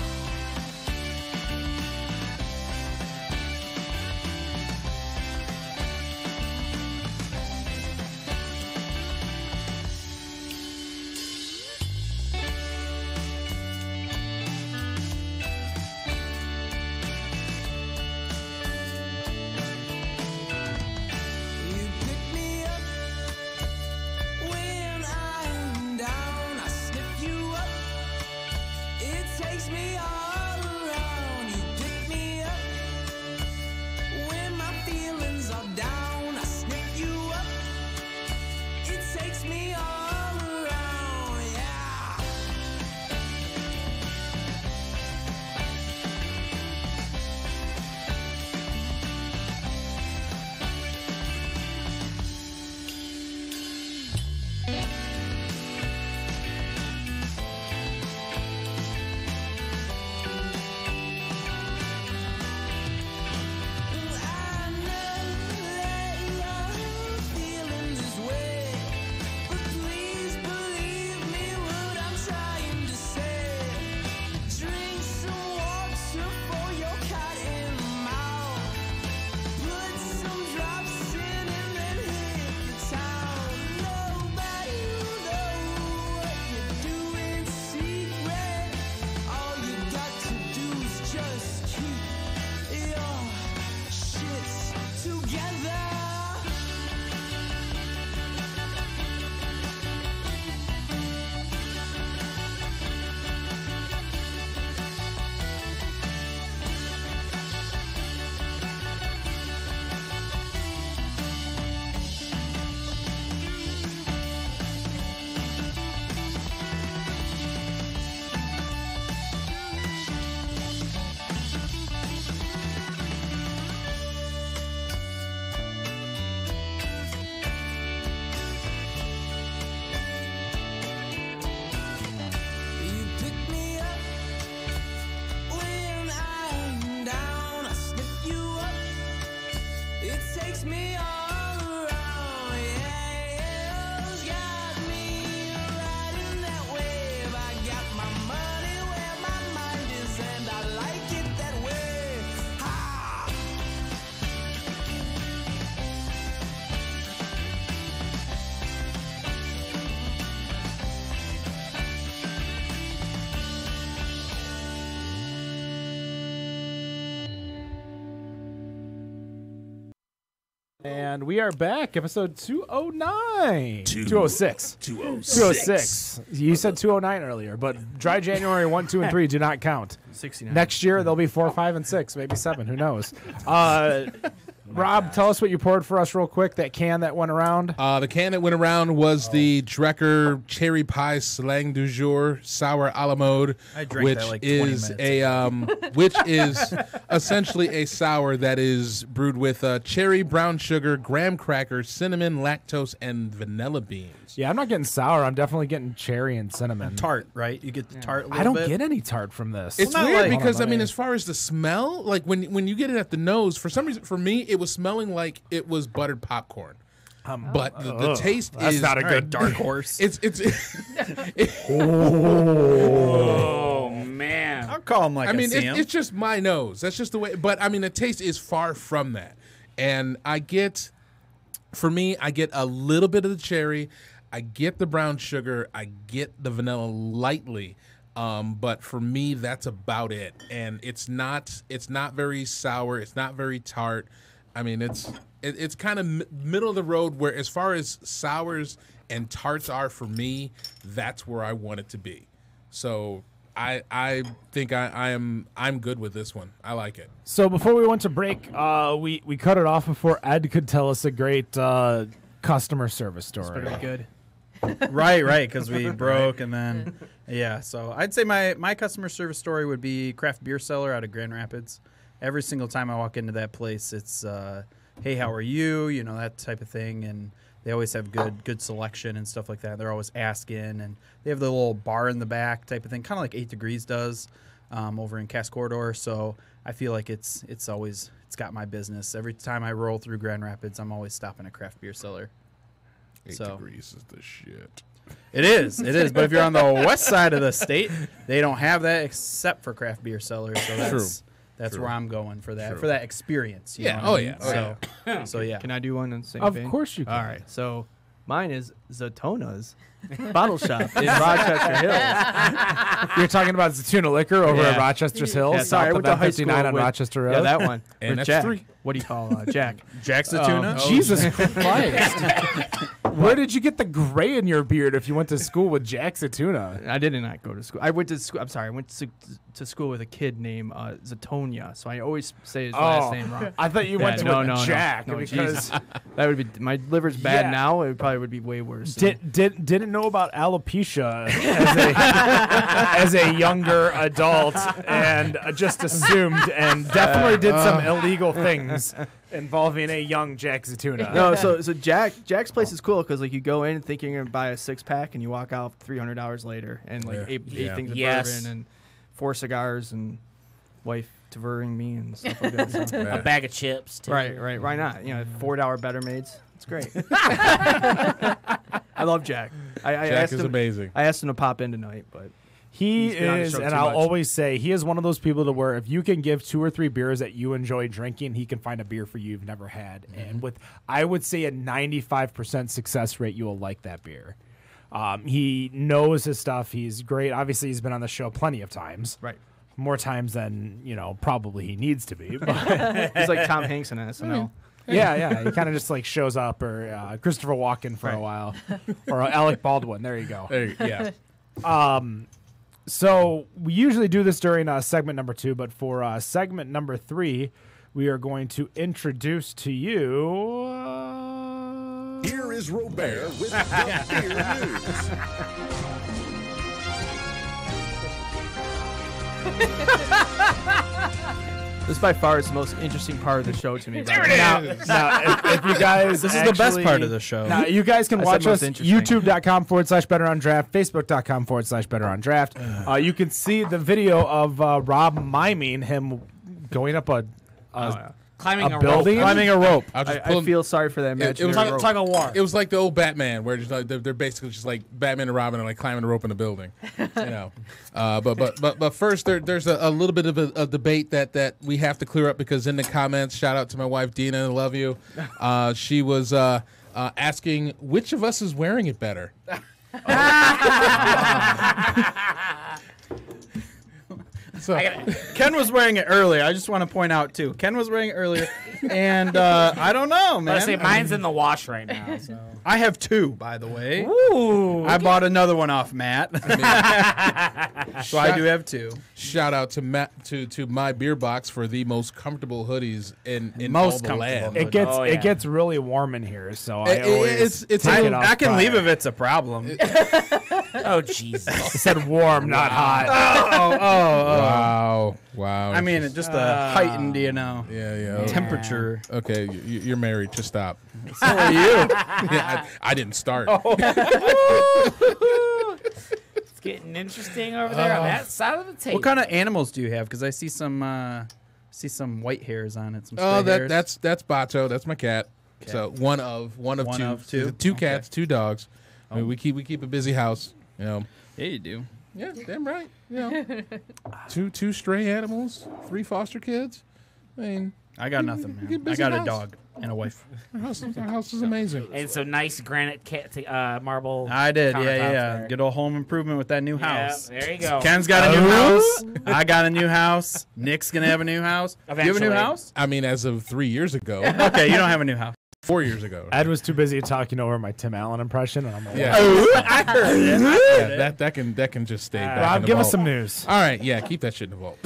You pick me up when I'm down. I sniff you up. It takes me all around. You pick me up when my feelings are down. I sniff you up. It takes me all around. Yeah. And we are back, episode 209. 206. 206. You said 209 earlier, but dry January 1, 2, and 3 do not count. 69. Next year, there'll be 4, 5, and 6, maybe 7. Who knows? Rob, tell us what you poured for us real quick, that can that went around. The can that went around was the Drecker Cherry Pie Slang du Jour Sour a la Mode, I drank which that like 20 is minutes which is essentially a sour that is brewed with cherry, brown sugar, graham cracker, cinnamon, lactose, and vanilla beans. Yeah, I'm not getting sour. I'm definitely getting cherry and cinnamon. Tart, right? You get the tart a little I don't bit. get any tart from this. It's Well, not weird like- because I mean, as far as the smell, like when you get it at the nose, for some reason, for me, it was smelling like it was buttered popcorn. But the taste that's is not a All right, good dark horse. It's Oh man. I'll call him like I mean, I see him. it's just my nose. That's just the way. But I mean, the taste is far from that. And I get a little bit of the cherry. I get the brown sugar. I get the vanilla lightly. But for me, that's about it. And it's not very sour. It's not very tart. I mean, it's kind of middle of the road. Where as far as sours and tarts are for me, that's where I want it to be. So I think I'm good with this one. I like it. So before we went to break, we cut it off before Ed could tell us a great customer service story. Pretty good. right, because we broke and then yeah. So I'd say my customer service story would be Craft Beer Cellar out of Grand Rapids. Every single time I walk into that place, it's hey, how are you? You know, that type of thing, and they always have good selection and stuff like that. They're always asking, and they have the little bar in the back type of thing, kind of like 8 Degrees does over in Cass Corridor. So I feel like it's got my business. Every time I roll through Grand Rapids, I'm always stopping at Craft Beer Cellar. 8 So- Degrees is the shit. It is. But if you're on the west side of the state, they don't have that except for Craft Beer Cellar. So that's True. where I'm going for that True. for that experience. You Yeah. know what I Oh, mean? yeah. Oh, So yeah. Can I do one in the same Of vein? course you can. All right. So mine is Zatona's Bottle Shop in Rochester Hills. You're talking about Zatuna Liquor over at Yeah. Rochester's Hills, Yeah, sorry, I south went of to high school 59 on with- Rochester Road. Yeah, that one. And With that's Jack. 3. What do you call Jack? Jack's the tuna. Jesus Christ. Where did you get the gray in your beard if you went to school with Jack Zatuna? I did not go to school. I went to school. I'm sorry. I went to school with a kid named Zatonia. So I always say his last name wrong. I thought you went to no, Jack no, because Jesus. That would be my liver's bad Yeah. now. It probably would be way worse. didn't know about alopecia as a younger adult and just assumed and definitely did some illegal things involving a young Jack Zatuna. No, so Jack's place is cool because like you go in thinking you're gonna buy a 6-pack and you walk out $300 later and like eight things of bourbon and 4 cigars and wife devouring me and stuff like that. So. A bag of chips. Too. Right. Why not? You know, $4 Better Maids. It's great. I love Jack. I Jack asked is him, amazing. I asked him to pop in tonight, but He He's been on the is, show and too I'll much. always say, he is one of those people to where if you can give 2 or 3 beers that you enjoy drinking, he can find a beer for you you've never had. And with, I would say, a 95% success rate, you will like that beer. He knows his stuff. He's great. Obviously, he's been on the show plenty of times. right. More times than, probably he needs to be. But He's like Tom Hanks in SNL. yeah. He kind of just like shows up, or Christopher Walken for a while, or Alec Baldwin. There you go. Yeah. So we usually do this during segment number 2, but for segment number 3, we are going to introduce to you. Here is Robert with the beer news. This by far is the most interesting part of the show to me. Now, if you guys, This is the best part of the show. Now, you guys can I watch said us most interesting. youtube.com/betterondraft, facebook.com/betterondraft. You can see the video of Rob miming him going up a Climbing a building. rope. Climbing a rope. I'll just I pull him. feel sorry for that it imaginary was rope. Tug of war. It was like the old Batman, where just like they're basically just like Batman and Robin are like climbing a rope in a building, But first, there's a little bit of a debate that we have to clear up because in the comments, shout out to my wife Dina, I love you. She was asking which of us is wearing it better. So Ken was wearing it earlier. I just want to point out too. Ken was wearing it earlier. And I don't know, man. But I say mine's in the wash right now. So. I have 2, by the way. Ooh. I bought another one off Matt. So I do have 2. Shout out to Matt to my beer box for the most comfortable hoodies in Most all the land. comfortable. It gets really warm in here, so I always it's take it off I can prior. leave if it's a problem. Oh, Jesus. I said warm, not hot. Wow. I mean, just the heightened, yeah. temperature. Okay, you're married. Just stop. So are you. Yeah, I didn't start. It's getting interesting over there on that side of the table. What kind of animals do you have? Because I see some white hairs on it. Some Oh, stray hairs. that's Bato. That's my cat. Okay. So one of two. 2 cats, 2 dogs. I mean, we keep a busy house. Yeah, you do. Yeah, damn right. Two stray animals, 3 foster kids. I mean, I got nothing, get man. I busy got a house. dog and a wife. our house is amazing. And so nice granite marble. I did, countertops yeah. there. Good old home improvement with that new Yeah, house. there you go. Ken's got a new house. I got a new house. Nick's gonna have a new house. Do you have a new Eventually. house? I mean, as of 3 years ago, Okay, you don't have a new house. 4 years ago. Ed was too busy talking over my Tim Allen impression, and I'm like, Yeah, I heard it. yeah, that can just stay back. in Rob, the give us vault. some news. All right, yeah, keep that shit in the vault.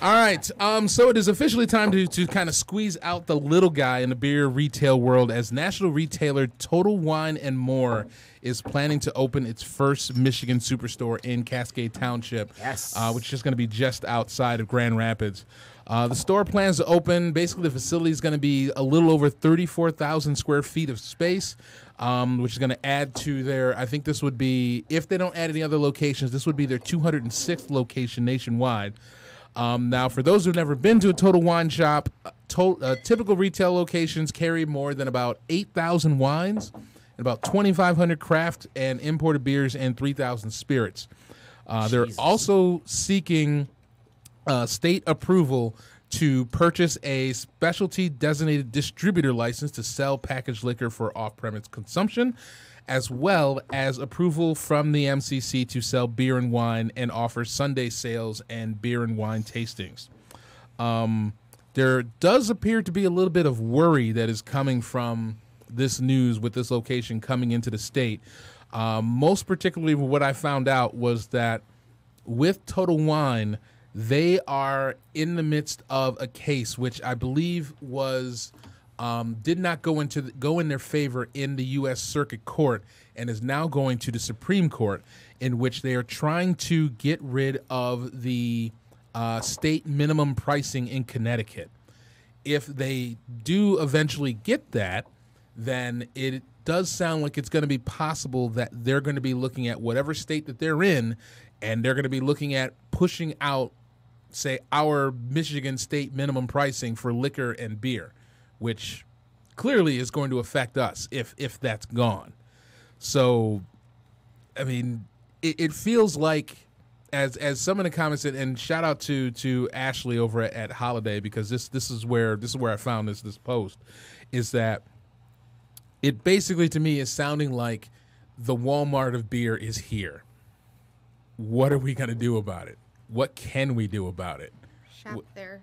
All right, so it is officially time to kind of squeeze out the little guy in the beer retail world as national retailer Total Wine and More is planning to open its first Michigan superstore in Cascade Township, which is just going to be just outside of Grand Rapids. The store plans to open. Basically, the facility is going to be a little over 34,000 square feet of space, which is going to add to their, I think this would be, if they don't add any other locations, this would be their 206th location nationwide. Now, for those who've never been to a Total Wine shop, typical retail locations carry more than about 8,000 wines, and about 2,500 craft and imported beers, and 3,000 spirits. They're also seeking state approval to purchase a specialty designated distributor license to sell packaged liquor for off-premise consumption, as well as approval from the MCC to sell beer and wine and offer Sunday sales and beer and wine tastings. There does appear to be a little bit of worry that is coming from this news with this location coming into the state. Most particularly what I found out was that with Total Wine, they are in the midst of a case which I believe was did not go in their favor in the U.S. Circuit Court and is now going to the Supreme Court, in which they are trying to get rid of the state minimum pricing in Connecticut. If they do eventually get that, then it does sound like it's going to be possible that they're going to be looking at whatever state that they're in, and they're going to be looking at pushing out, say, our Michigan state minimum pricing for liquor and beer, which clearly is going to affect us if that's gone. So, I mean, it feels like, as some of the comments, and shout out to Ashley over at Holiday, because this is where I found this post, is that it basically to me is sounding like the Walmart of beer is here. What are we going to do about it? What can we do about it? Shop there.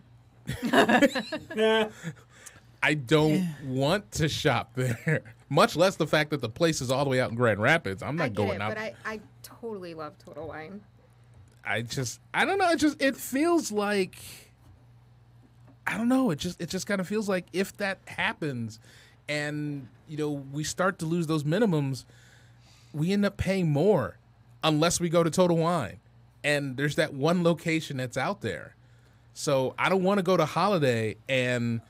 I don't want to shop there, much less the fact that the place is all the way out in Grand Rapids. I'm not going out. But I totally love Total Wine. I don't know. It feels like, I don't know. It just kind of feels like if that happens and, we start to lose those minimums, we end up paying more unless we go to Total Wine. And there's that one location that's out there. So I don't want to go to Holiday and,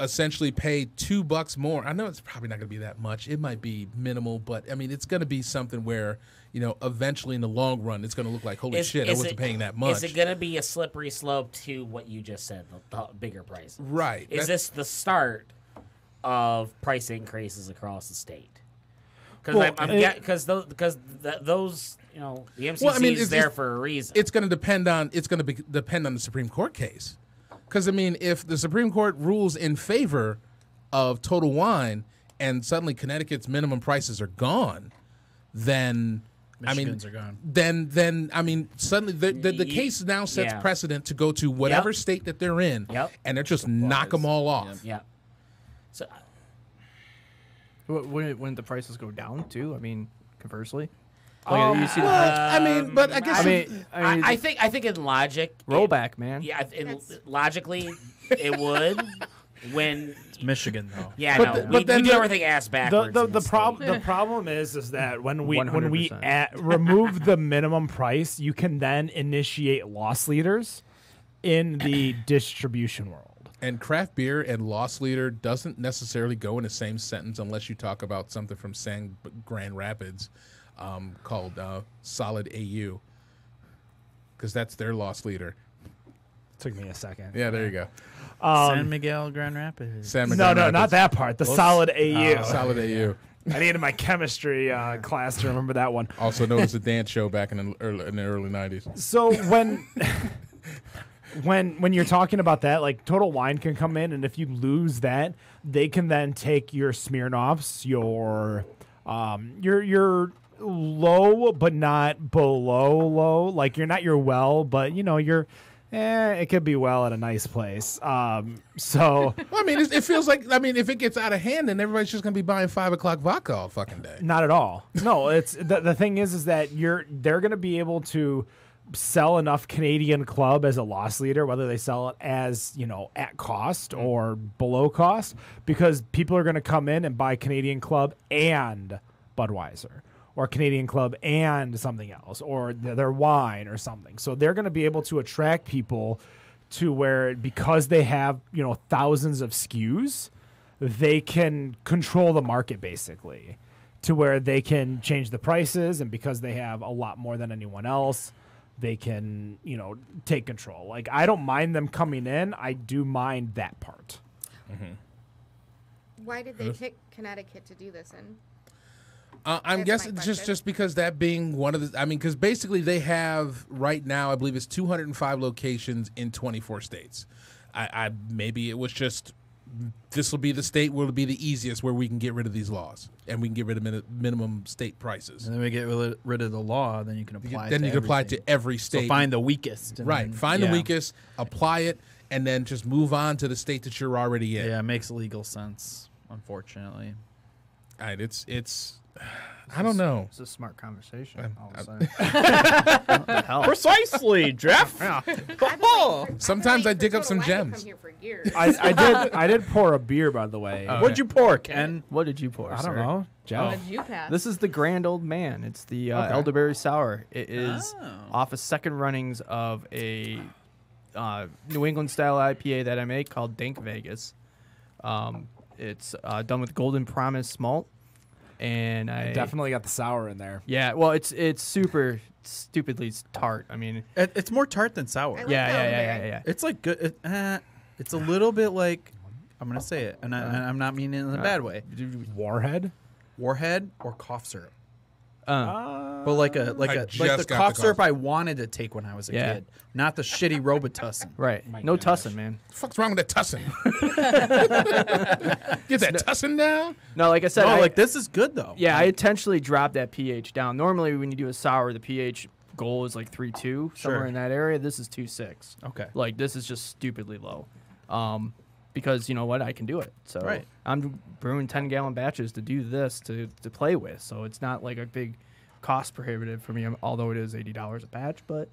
essentially pay $2 more. I know it's probably not going to be that much. It might be minimal, but I mean, it's going to be something where, eventually in the long run, it's going to look like, holy shit, I wasn't paying that much. Is it going to be a slippery slope to what you just said, the bigger prices? Right. Is this the start of price increases across the state? Because those, the MCC is there for a reason. It's going to depend on the Supreme Court case. Because, I mean, if the Supreme Court rules in favor of Total Wine and suddenly Connecticut's minimum prices are gone, then, Michigans are gone. Then I mean, suddenly the case now sets precedent to go to whatever state that they're in, and they're just knock them all off. Yeah. So, wouldn't the prices go down too? I mean, conversely. You see I mean, but I guess I think in logic, rollback, man. Yeah, logically, it would. When it's Michigan though, we do everything ass backwards. The problem is that when we remove the minimum price, you can then initiate loss leaders in the distribution world. And craft beer and loss leader doesn't necessarily go in the same sentence unless you talk about something from Grand Rapids called Solid AU, because that's their loss leader. Took me a second. Yeah, there you go. San Miguel Grand Rapids. No, not that part. The Solid AU. Solid AU. I needed my chemistry class to remember that one. Also known as the dance show back in the early 90s. So when you're talking about that, like Total Wine can come in, and if you lose that, they can then take your Smirnoffs, your low but not below low. Like you're not your well, but you're. It could be well at a nice place. Well, I mean, it feels like, if it gets out of hand, then everybody's just going to be buying 5 o'clock vodka all fucking day. Not at all. No, it's the thing is that they're going to be able to sell enough Canadian Club as a loss leader, whether they sell it as, at cost or below cost, because people are going to come in and buy Canadian Club and Budweiser, or Canadian Club and something else, or their wine or something. So they're going to be able to attract people to where, because they have, thousands of SKUs, they can control the market basically, to where they can change the prices, and because they have a lot more than anyone else, they can, take control. Like, I don't mind them coming in. I do mind that part. Mm-hmm. Why did they pick Connecticut to do this in? I'm guessing just because that being one of the, because basically they have right now, I believe it's 205 locations in 24 states. I maybe it was just, this will be the state where it'll be the easiest, where we can get rid of these laws and we can get rid of minimum state prices. And then we get rid of the law, then you can apply. Then you can apply it to every state. So find the weakest. Right, find the weakest, apply it, and then just move on to the state that you're already in. Yeah, it makes legal sense. Unfortunately, all right, it's. I don't know. It's a smart conversation. All of a sudden. What the hell? Precisely, Jeff. Sometimes I dig up some gems. Come here for years. I did pour a beer, by the way. What'd you pour, Ken? What did you pour? I don't know. Jeff. What did you pass? This is the Grand Old Man. It's the elderberry sour. It is off of second runnings of a New England style IPA that I make called Dank Vegas. It's done with Golden Promise malt. And I definitely got the sour in there. Yeah, well, it's super stupidly tart. I mean, it's more tart than sour. Yeah. It's like good. It's a little bit like, I'm gonna say it, and I'm not meaning it in a bad way. Warhead or cough syrup. But like the cough syrup I wanted to take when I was a kid, not the shitty Robitussin. Right. No tussin, man. What the fuck's wrong with that tussin? Get that tussin down? No, like I said, this is good though. Yeah, I intentionally dropped that pH down. Normally, when you do a sour, the pH goal is like 3.2, somewhere in that area. This is 2.6. Okay. Like, this is just stupidly low. Because you know what, I can do it. So I'm brewing 10-gallon batches to do this to play with. So it's not like a big cost prohibitive for me, although it is $80 a batch. But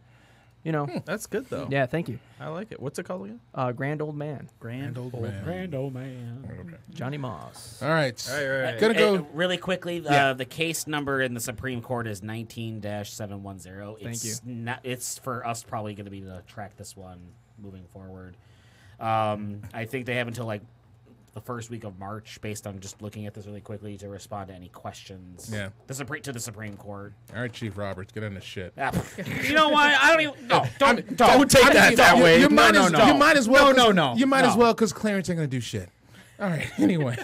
that's good though. Yeah, thank you. I like it. What's it called again? Grand Old Man. Grand Old Man. Okay. Johnny Moss. All right. Gonna go really quickly. The case number in the Supreme Court is 19-710. Thank you. It's for us probably going to be to track this one moving forward. I think they have until like the first week of March, based on just looking at this really quickly, to respond to any questions. Yeah. To the Supreme Court. All right, Chief Roberts, get on this shit. You know what? I don't even. No, don't take that way. You might as well. No. You might as well, because Clarence ain't gonna do shit. All right. Anyway,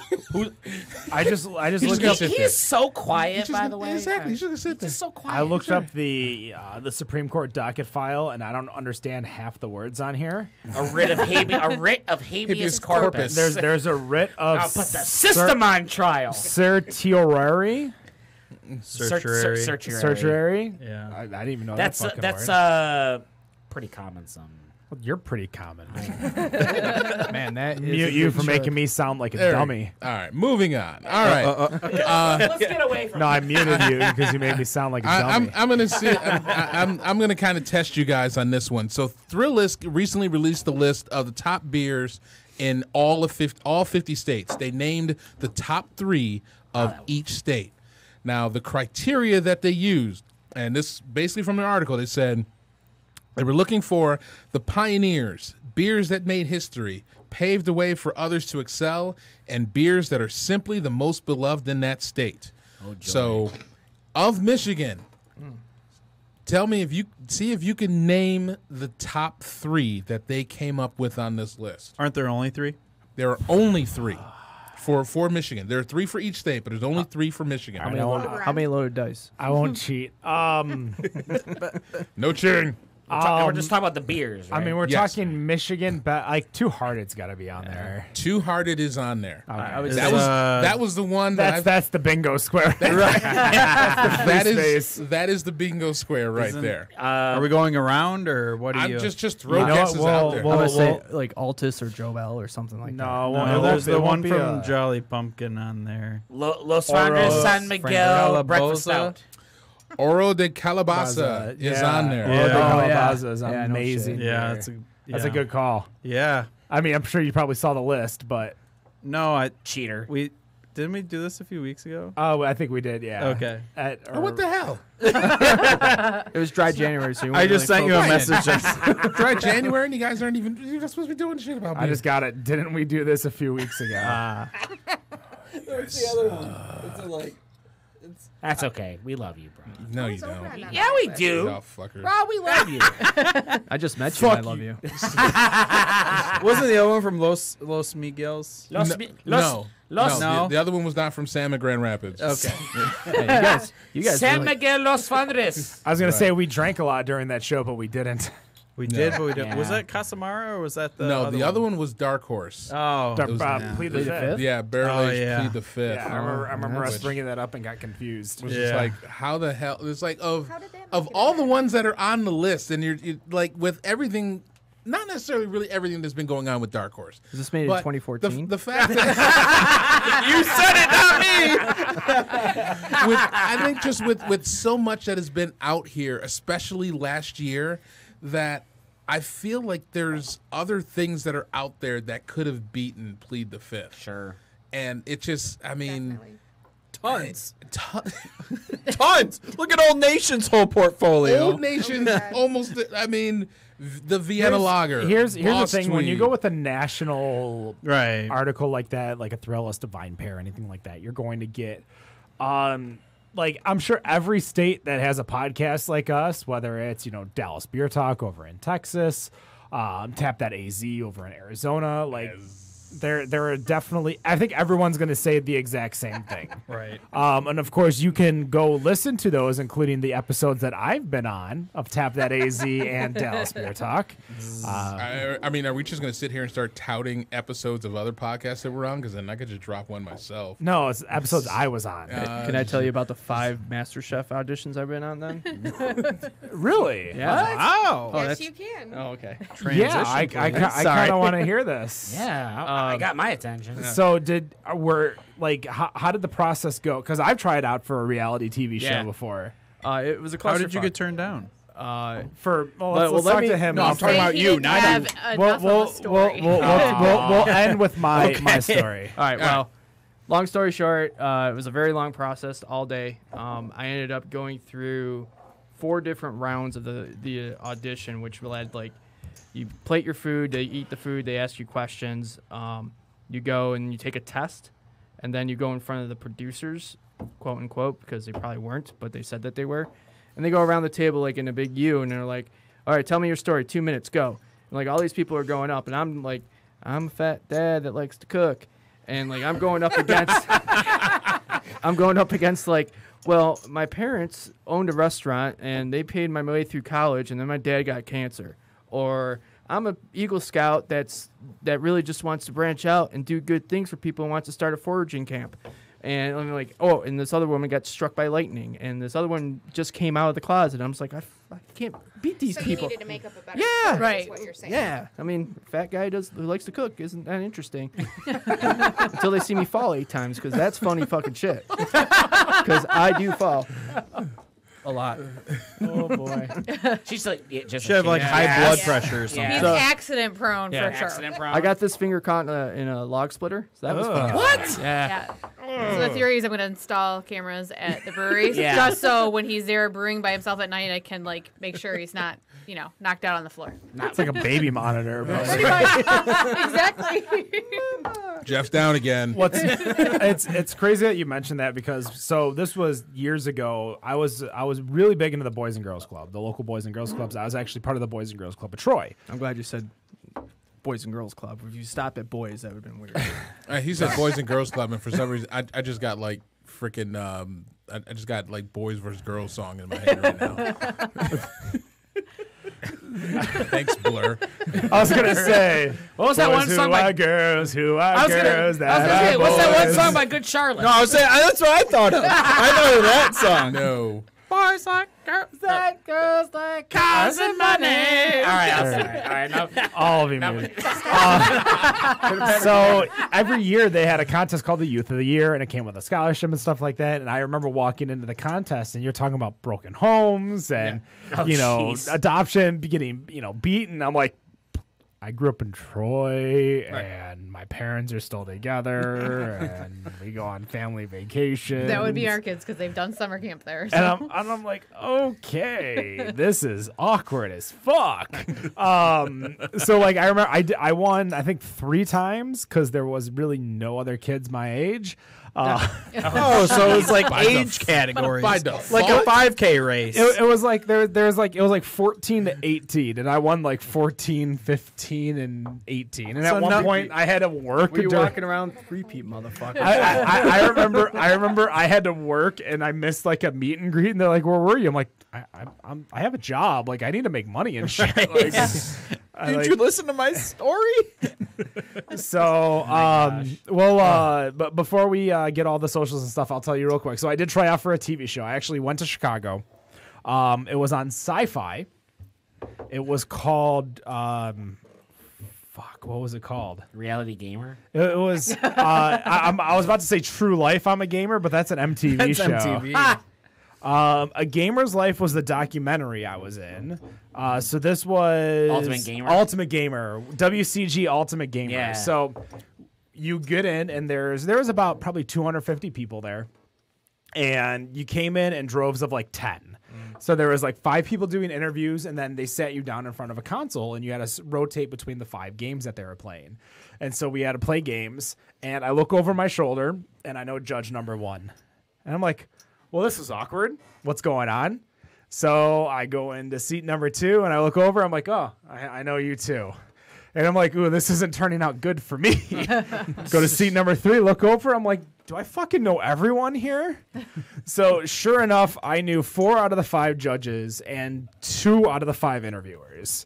I just looked up. He is so quiet, by the way. Exactly. He's just sit there. So quiet. I looked up the Supreme Court docket file, and I don't understand half the words on here. A writ of habeas corpus. There's a writ of. I'll put the system on trial. Certiorari. Searcherary. Searcherary. Yeah. I didn't even know That's that fucking that's word. pretty common. Some. Well, you're pretty common. Man, that is Mute a you good for making me sound like a There we- dummy. All right, moving on. All right. Let's get away from. No, I muted you because you made me sound like a dummy. I'm gonna see. I'm gonna kind of test you guys on this one. So Thrillist recently released the list of the top beers in all 50 states. They named the top 3 of each state. Now the criteria that they used, and this basically from an article, they said they were looking for the pioneers, beers that made history, paved the way for others to excel, and beers that are simply the most beloved in that state. So, of Michigan, tell me if you can name the top 3 that they came up with on this list. Aren't there only 3? There are only 3 for Michigan. There are 3 for each state, but there's only 3 for Michigan. How many loaded dice? I won't cheat. No cheering. We're just talking about the beers. Right? I mean, we're Yes. talking Michigan, but like Two Hearted's got to be on there. Two Hearted is on there. I would That say that was the one that That's the bingo square. that is space. that is the bingo square right there. Are we going around or what do I'm you? just throw You know what? guesses out there. I'm gonna say like Altus or Jovel or something like that. No, No, there's the one from Jolly Pumpkin on there. Los Fandres San Miguel breakfast Calaboza. stout. Oro de Calabaza is on there. Yeah. The Oh, Calabaza is Yeah, no amazing. shit. Yeah, beer. that's That's a good call. Yeah. I mean, I'm sure you probably saw the list, but No, Cheater. didn't we do this a few weeks ago? I think we did. Yeah. Okay. Oh, what the hell? It was dry January, so you I weren't just really sent you a focused. message. Dry January and you guys aren't even you're not supposed to be doing shit about me. I just got it. Didn't we do this a few weeks ago? What's the other one? It's like, That's okay. We love you, bro. No, you It's over don't. on that Yeah, we list. do. Oh, fucker. Bro, we love you. I just met you. Fuck I love you. Wasn't the other one from Los Miguels? No. No. The other one was not from Sam and Grand Rapids. Okay. Hey, you guys. San really- Miguel Los Fandres. I was gonna say we drank a lot during that show, but we didn't. We did, but we didn't. Yeah. Was that Casamara or was that the No, other the other one was Dark Horse. Oh. Plead was- the yeah. fifth. Plead the Fifth? Yeah, barrel Oh, aged yeah. Plead the Fifth. Yeah, I remember us Which bringing that up and got confused. was just Yeah. like, how the hell? It's like How did that of make it all on the there? ones that are on the list, and you're like with everything. Not necessarily really everything that's been going on with Dark Horse. Was this made in But 2014? The fact that you said it, not me. I think just with so much that has been out here, especially last year, that I feel like there's other things that are out there that could have beaten Plead the Fifth. Sure. And it just, I mean, Definitely. Tons. ton- Tons. Look at Old Nation's whole portfolio. Old Nation almost. I mean, the Vienna Lager. Here's the Boss thing: when you Tweed. go with a national Right. article like that, like a Thrillist, a Vine Pair, anything like that, you're going to get, like I'm sure every state that has a podcast like us, whether it's Dallas Beer Talk over in Texas, Tap That AZ over in Arizona, like. There are definitely. I think everyone's going to say the exact same thing. Right. And of course, you can go listen to those, including the episodes that I've been on of Tap That AZ and Dallas Beer Talk. I mean, are we just going to sit here and start touting episodes of other podcasts that we're on? Because then I could just drop one myself. No, it's episodes I was on. Can I tell you about the 5 MasterChef auditions I've been on then? Really? Yeah. Wow. Oh, Yes, that's- you can. Oh, okay. Yeah, I Sorry. kind of want to hear this. Yeah, I got my attention. So how did the process go? Because I've tried out for a reality TV show Yeah. before. It was a How did you clusterfuck. get turned down? Let's let talk me- to him. No, I'm talking about you, not have you. enough of a story. We'll end with my story. All right. Well, long story short, it was a very long process all day. I ended up going through 4 different rounds of the audition, which led like you plate your food, they eat the food, they ask you questions. You go and you take a test, and then you go in front of the producers, quote unquote, because they probably weren't, but they said that they were. And they go around the table like in a big U, and they're like, "All right, tell me your story. 2 minutes, go." And like all these people are going up, and I'm like, I'm a fat dad that likes to cook, and like I'm going up against like, well, my parents owned a restaurant and they paid my way through college, and then my dad got cancer. Or I'm a Eagle Scout that really just wants to branch out and do good things for people and wants to start a foraging camp. And I'm like, oh, and this other woman got struck by lightning, and this other one just came out of the closet. I'm just like, I can't beat these So people. you needed to make up a better Yeah. story, Right. is what you're saying. Yeah, I mean, fat guy who likes to cook isn't that interesting? Until they see me fall 8 times, because that's funny fucking shit. Because I do fall a lot. Oh boy. She's like, just Should have like high blood pressure or something. Yeah. He's So- accident prone Yeah, for sure. accident prone. I got this finger caught in a log splitter. So that was fun. What? Yeah. So the theory is I'm going to install cameras at the brewery, Yeah. just so when he's there brewing by himself at night, I can like make sure he's not, knocked out on the floor. It's like a baby monitor. But Exactly. Jeff's down again. it's crazy that you mentioned that because this was years ago. I was really big into the Boys and Girls Club, the local Boys and Girls Clubs. I was actually part of the Boys and Girls Club of Troy. I'm glad you said Boys and Girls Club. If you stopped at boys, that would have been weird. He said Boys and Girls Club, and for some reason, I just got like freaking. I just got like Boys versus Girls song in my head right now. Thanks, Blur. I was gonna say, What was that one song by? Girls who are I was gonna say, what's that one song by Good Charlotte? No, I was saying that's what I thought of. I know that song. No. Boys like girls like cars and money. All right, I'm sorry. All right, no. All of you. So every year they had a contest called the Youth of the Year, and it came with a scholarship and stuff like that. And I remember walking into the contest, and you're talking about broken homes and jeez. adoption, getting beaten. I'm like, I grew up in Troy, and my parents are still together, and we go on family vacation. That would be our kids because they've done summer camp there. So. And I'm like, okay, this is awkward as fuck. So like I remember I won I think 3 times because there was really no other kids my age. Oh, so it's like age categories, by the like a 5K race. It was like there's like it was like 14 to 18, and I won like 14, 15, and 18. And So at one point I had to work. Were you during- walking around 3-peat, motherfucker? I remember I had to work and I missed like a meet and greet, and they're like, "Where were you?" I'm like, I have a job. Like I need to make money and shit. Like, Did you listen to my story? So, but before we get all the socials and stuff, I'll tell you real quick. So I did try out for a TV show. I actually went to Chicago. It was on Sci-Fi. It was called, what was it called? Reality Gamer. It was, I was about to say True Life, I'm a Gamer, but that's an MTV show. MTV. A Gamer's Life was the documentary I was in. So this was Ultimate Gamer, Gamer? WCG Ultimate Gamer. Yeah. So you get in, and there was about probably 250 people there, and you came in in droves of like 10. So there was like 5 people doing interviews, and then they sat you down in front of a console, and you had to rotate between the 5 games that they were playing. And so we had to play games, and I look over my shoulder, and I know judge number 1, and I'm like, well, this is awkward. What's going on? So I go into seat number 2, and I look over. I'm like, oh, I know you too. And I'm like, ooh, this isn't turning out good for me. Go to seat number 3, look over. I'm like, do I fucking know everyone here? So sure enough, I knew 4 out of the 5 judges and 2 out of the 5 interviewers.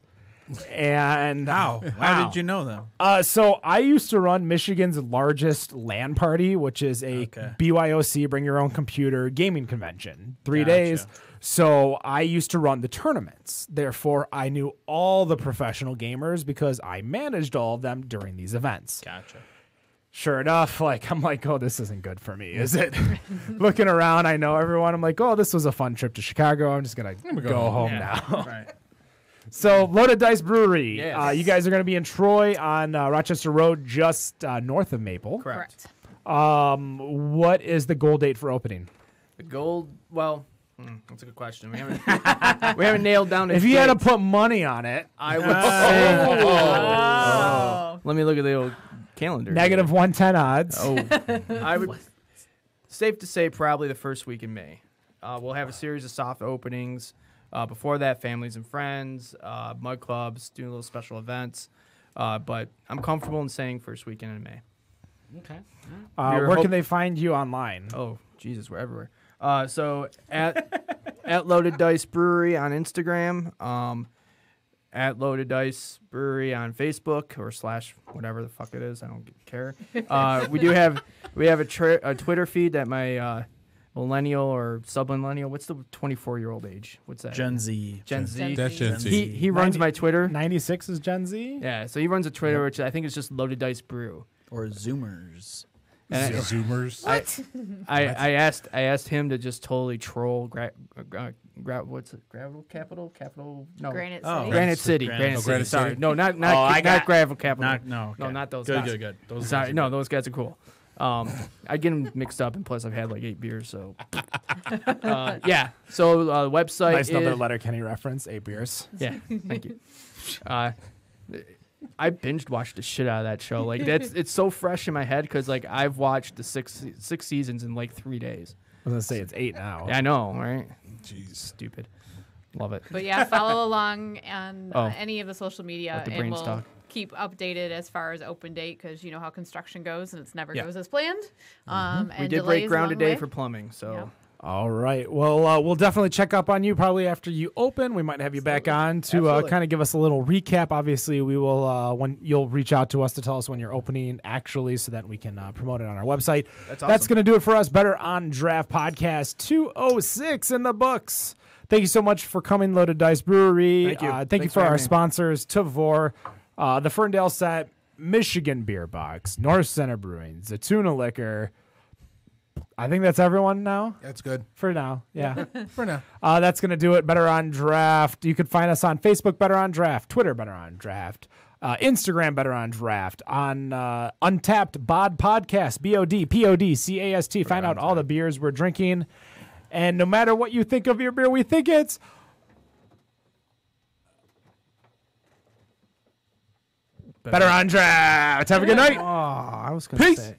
And How did you know them? so I used to run Michigan's largest LAN party, which is a BYOC, bring your own computer gaming convention, 3 days. So I used to run the tournaments. Therefore, I knew all the professional gamers because I managed all of them during these events. Gotcha. Sure enough, I'm like, oh, this isn't good for me, is it? Looking around, I know everyone. I'm like, oh, this was a fun trip to Chicago. I'm just gonna go home now. Right. So, Loaded Dice Brewery. Yes. You guys are going to be in Troy on Rochester Road, just north of Maple. Correct. What is the goal date for opening? The gold, well, that's a good question. We haven't nailed down a If you had to date. put money on it, I would say, Oh. let me look at the old calendar. negative 110 odds. I would, safe to say, probably the first week in May. We'll have a series of soft openings. Before that, families and friends, mud clubs, doing little special events. But I'm comfortable in saying first weekend in May. Okay. Where can they find you online? Oh, Jesus, we're everywhere. So at Loaded Dice Brewery on Instagram, at Loaded Dice Brewery on Facebook or / whatever the fuck it is. I don't care. We have a Twitter feed that my millennial or sub-millennial. What's the 24-year-old age? What's that? Gen Z. Gen Z. That's Gen Z. He runs my Twitter. 96 is Gen Z. Yeah, so he runs a Twitter, which I think is just Loaded Dice Brew. Or Zoomers. Zoomers. I asked him to just totally troll what's it? Gravel Capital? No. Granite Oh. City. Granite City. Granite Granite City. City. Sorry. No, not I got- not Gravel Capital. No, No, not those good, guys. Good. Those Sorry, guys are no, good. those guys are cool. I get them mixed up, and plus I've had like 8 beers, so. Yeah. So website. Nice another is- Letterkenny reference. 8 beers. Yeah. Thank you. I binged watched the shit out of that show. Like it's so fresh in my head because like I've watched the six seasons in like 3 days. I was gonna say it's 8 now. Yeah, I know, right? Jeez. Stupid. Love it. But yeah, follow along on Oh. any of the social media, Let the and brains we'll talk. keep updated as far as open date because you know how construction goes, and it's never Yeah. goes as planned. We And did break delays ground along the today way. for plumbing, so. Yep. All right. Well, we'll definitely check up on you probably after you open. We might have you back on to Absolutely. kind of give us a little recap. Obviously, we will when you'll reach out to us to tell us when you're opening actually, so that we can promote it on our website. That's That's awesome. going to do it for us. Better on Draft Podcast 206 in the books. Thank you so much for coming, Loaded Dice Brewery. Thank you. Thank you Thanks for for our having me. sponsors, Tavor, the Ferndale Set, Michigan Beer Box, North Center Brewing, Zatuna Liquor. I think that's everyone now. That's good. For now, yeah. For now. That's going to do it. Better on Draft. You can find us on Facebook, Better on Draft, Twitter, Better on Draft, Instagram, Better on Draft, on Untapped Bod Podcast, BODPODCAST. Find out all the beers we're drinking. And no matter what you think of your beer, we think it's Better on Draft. Have a good night. Oh, I was going to Peace. say.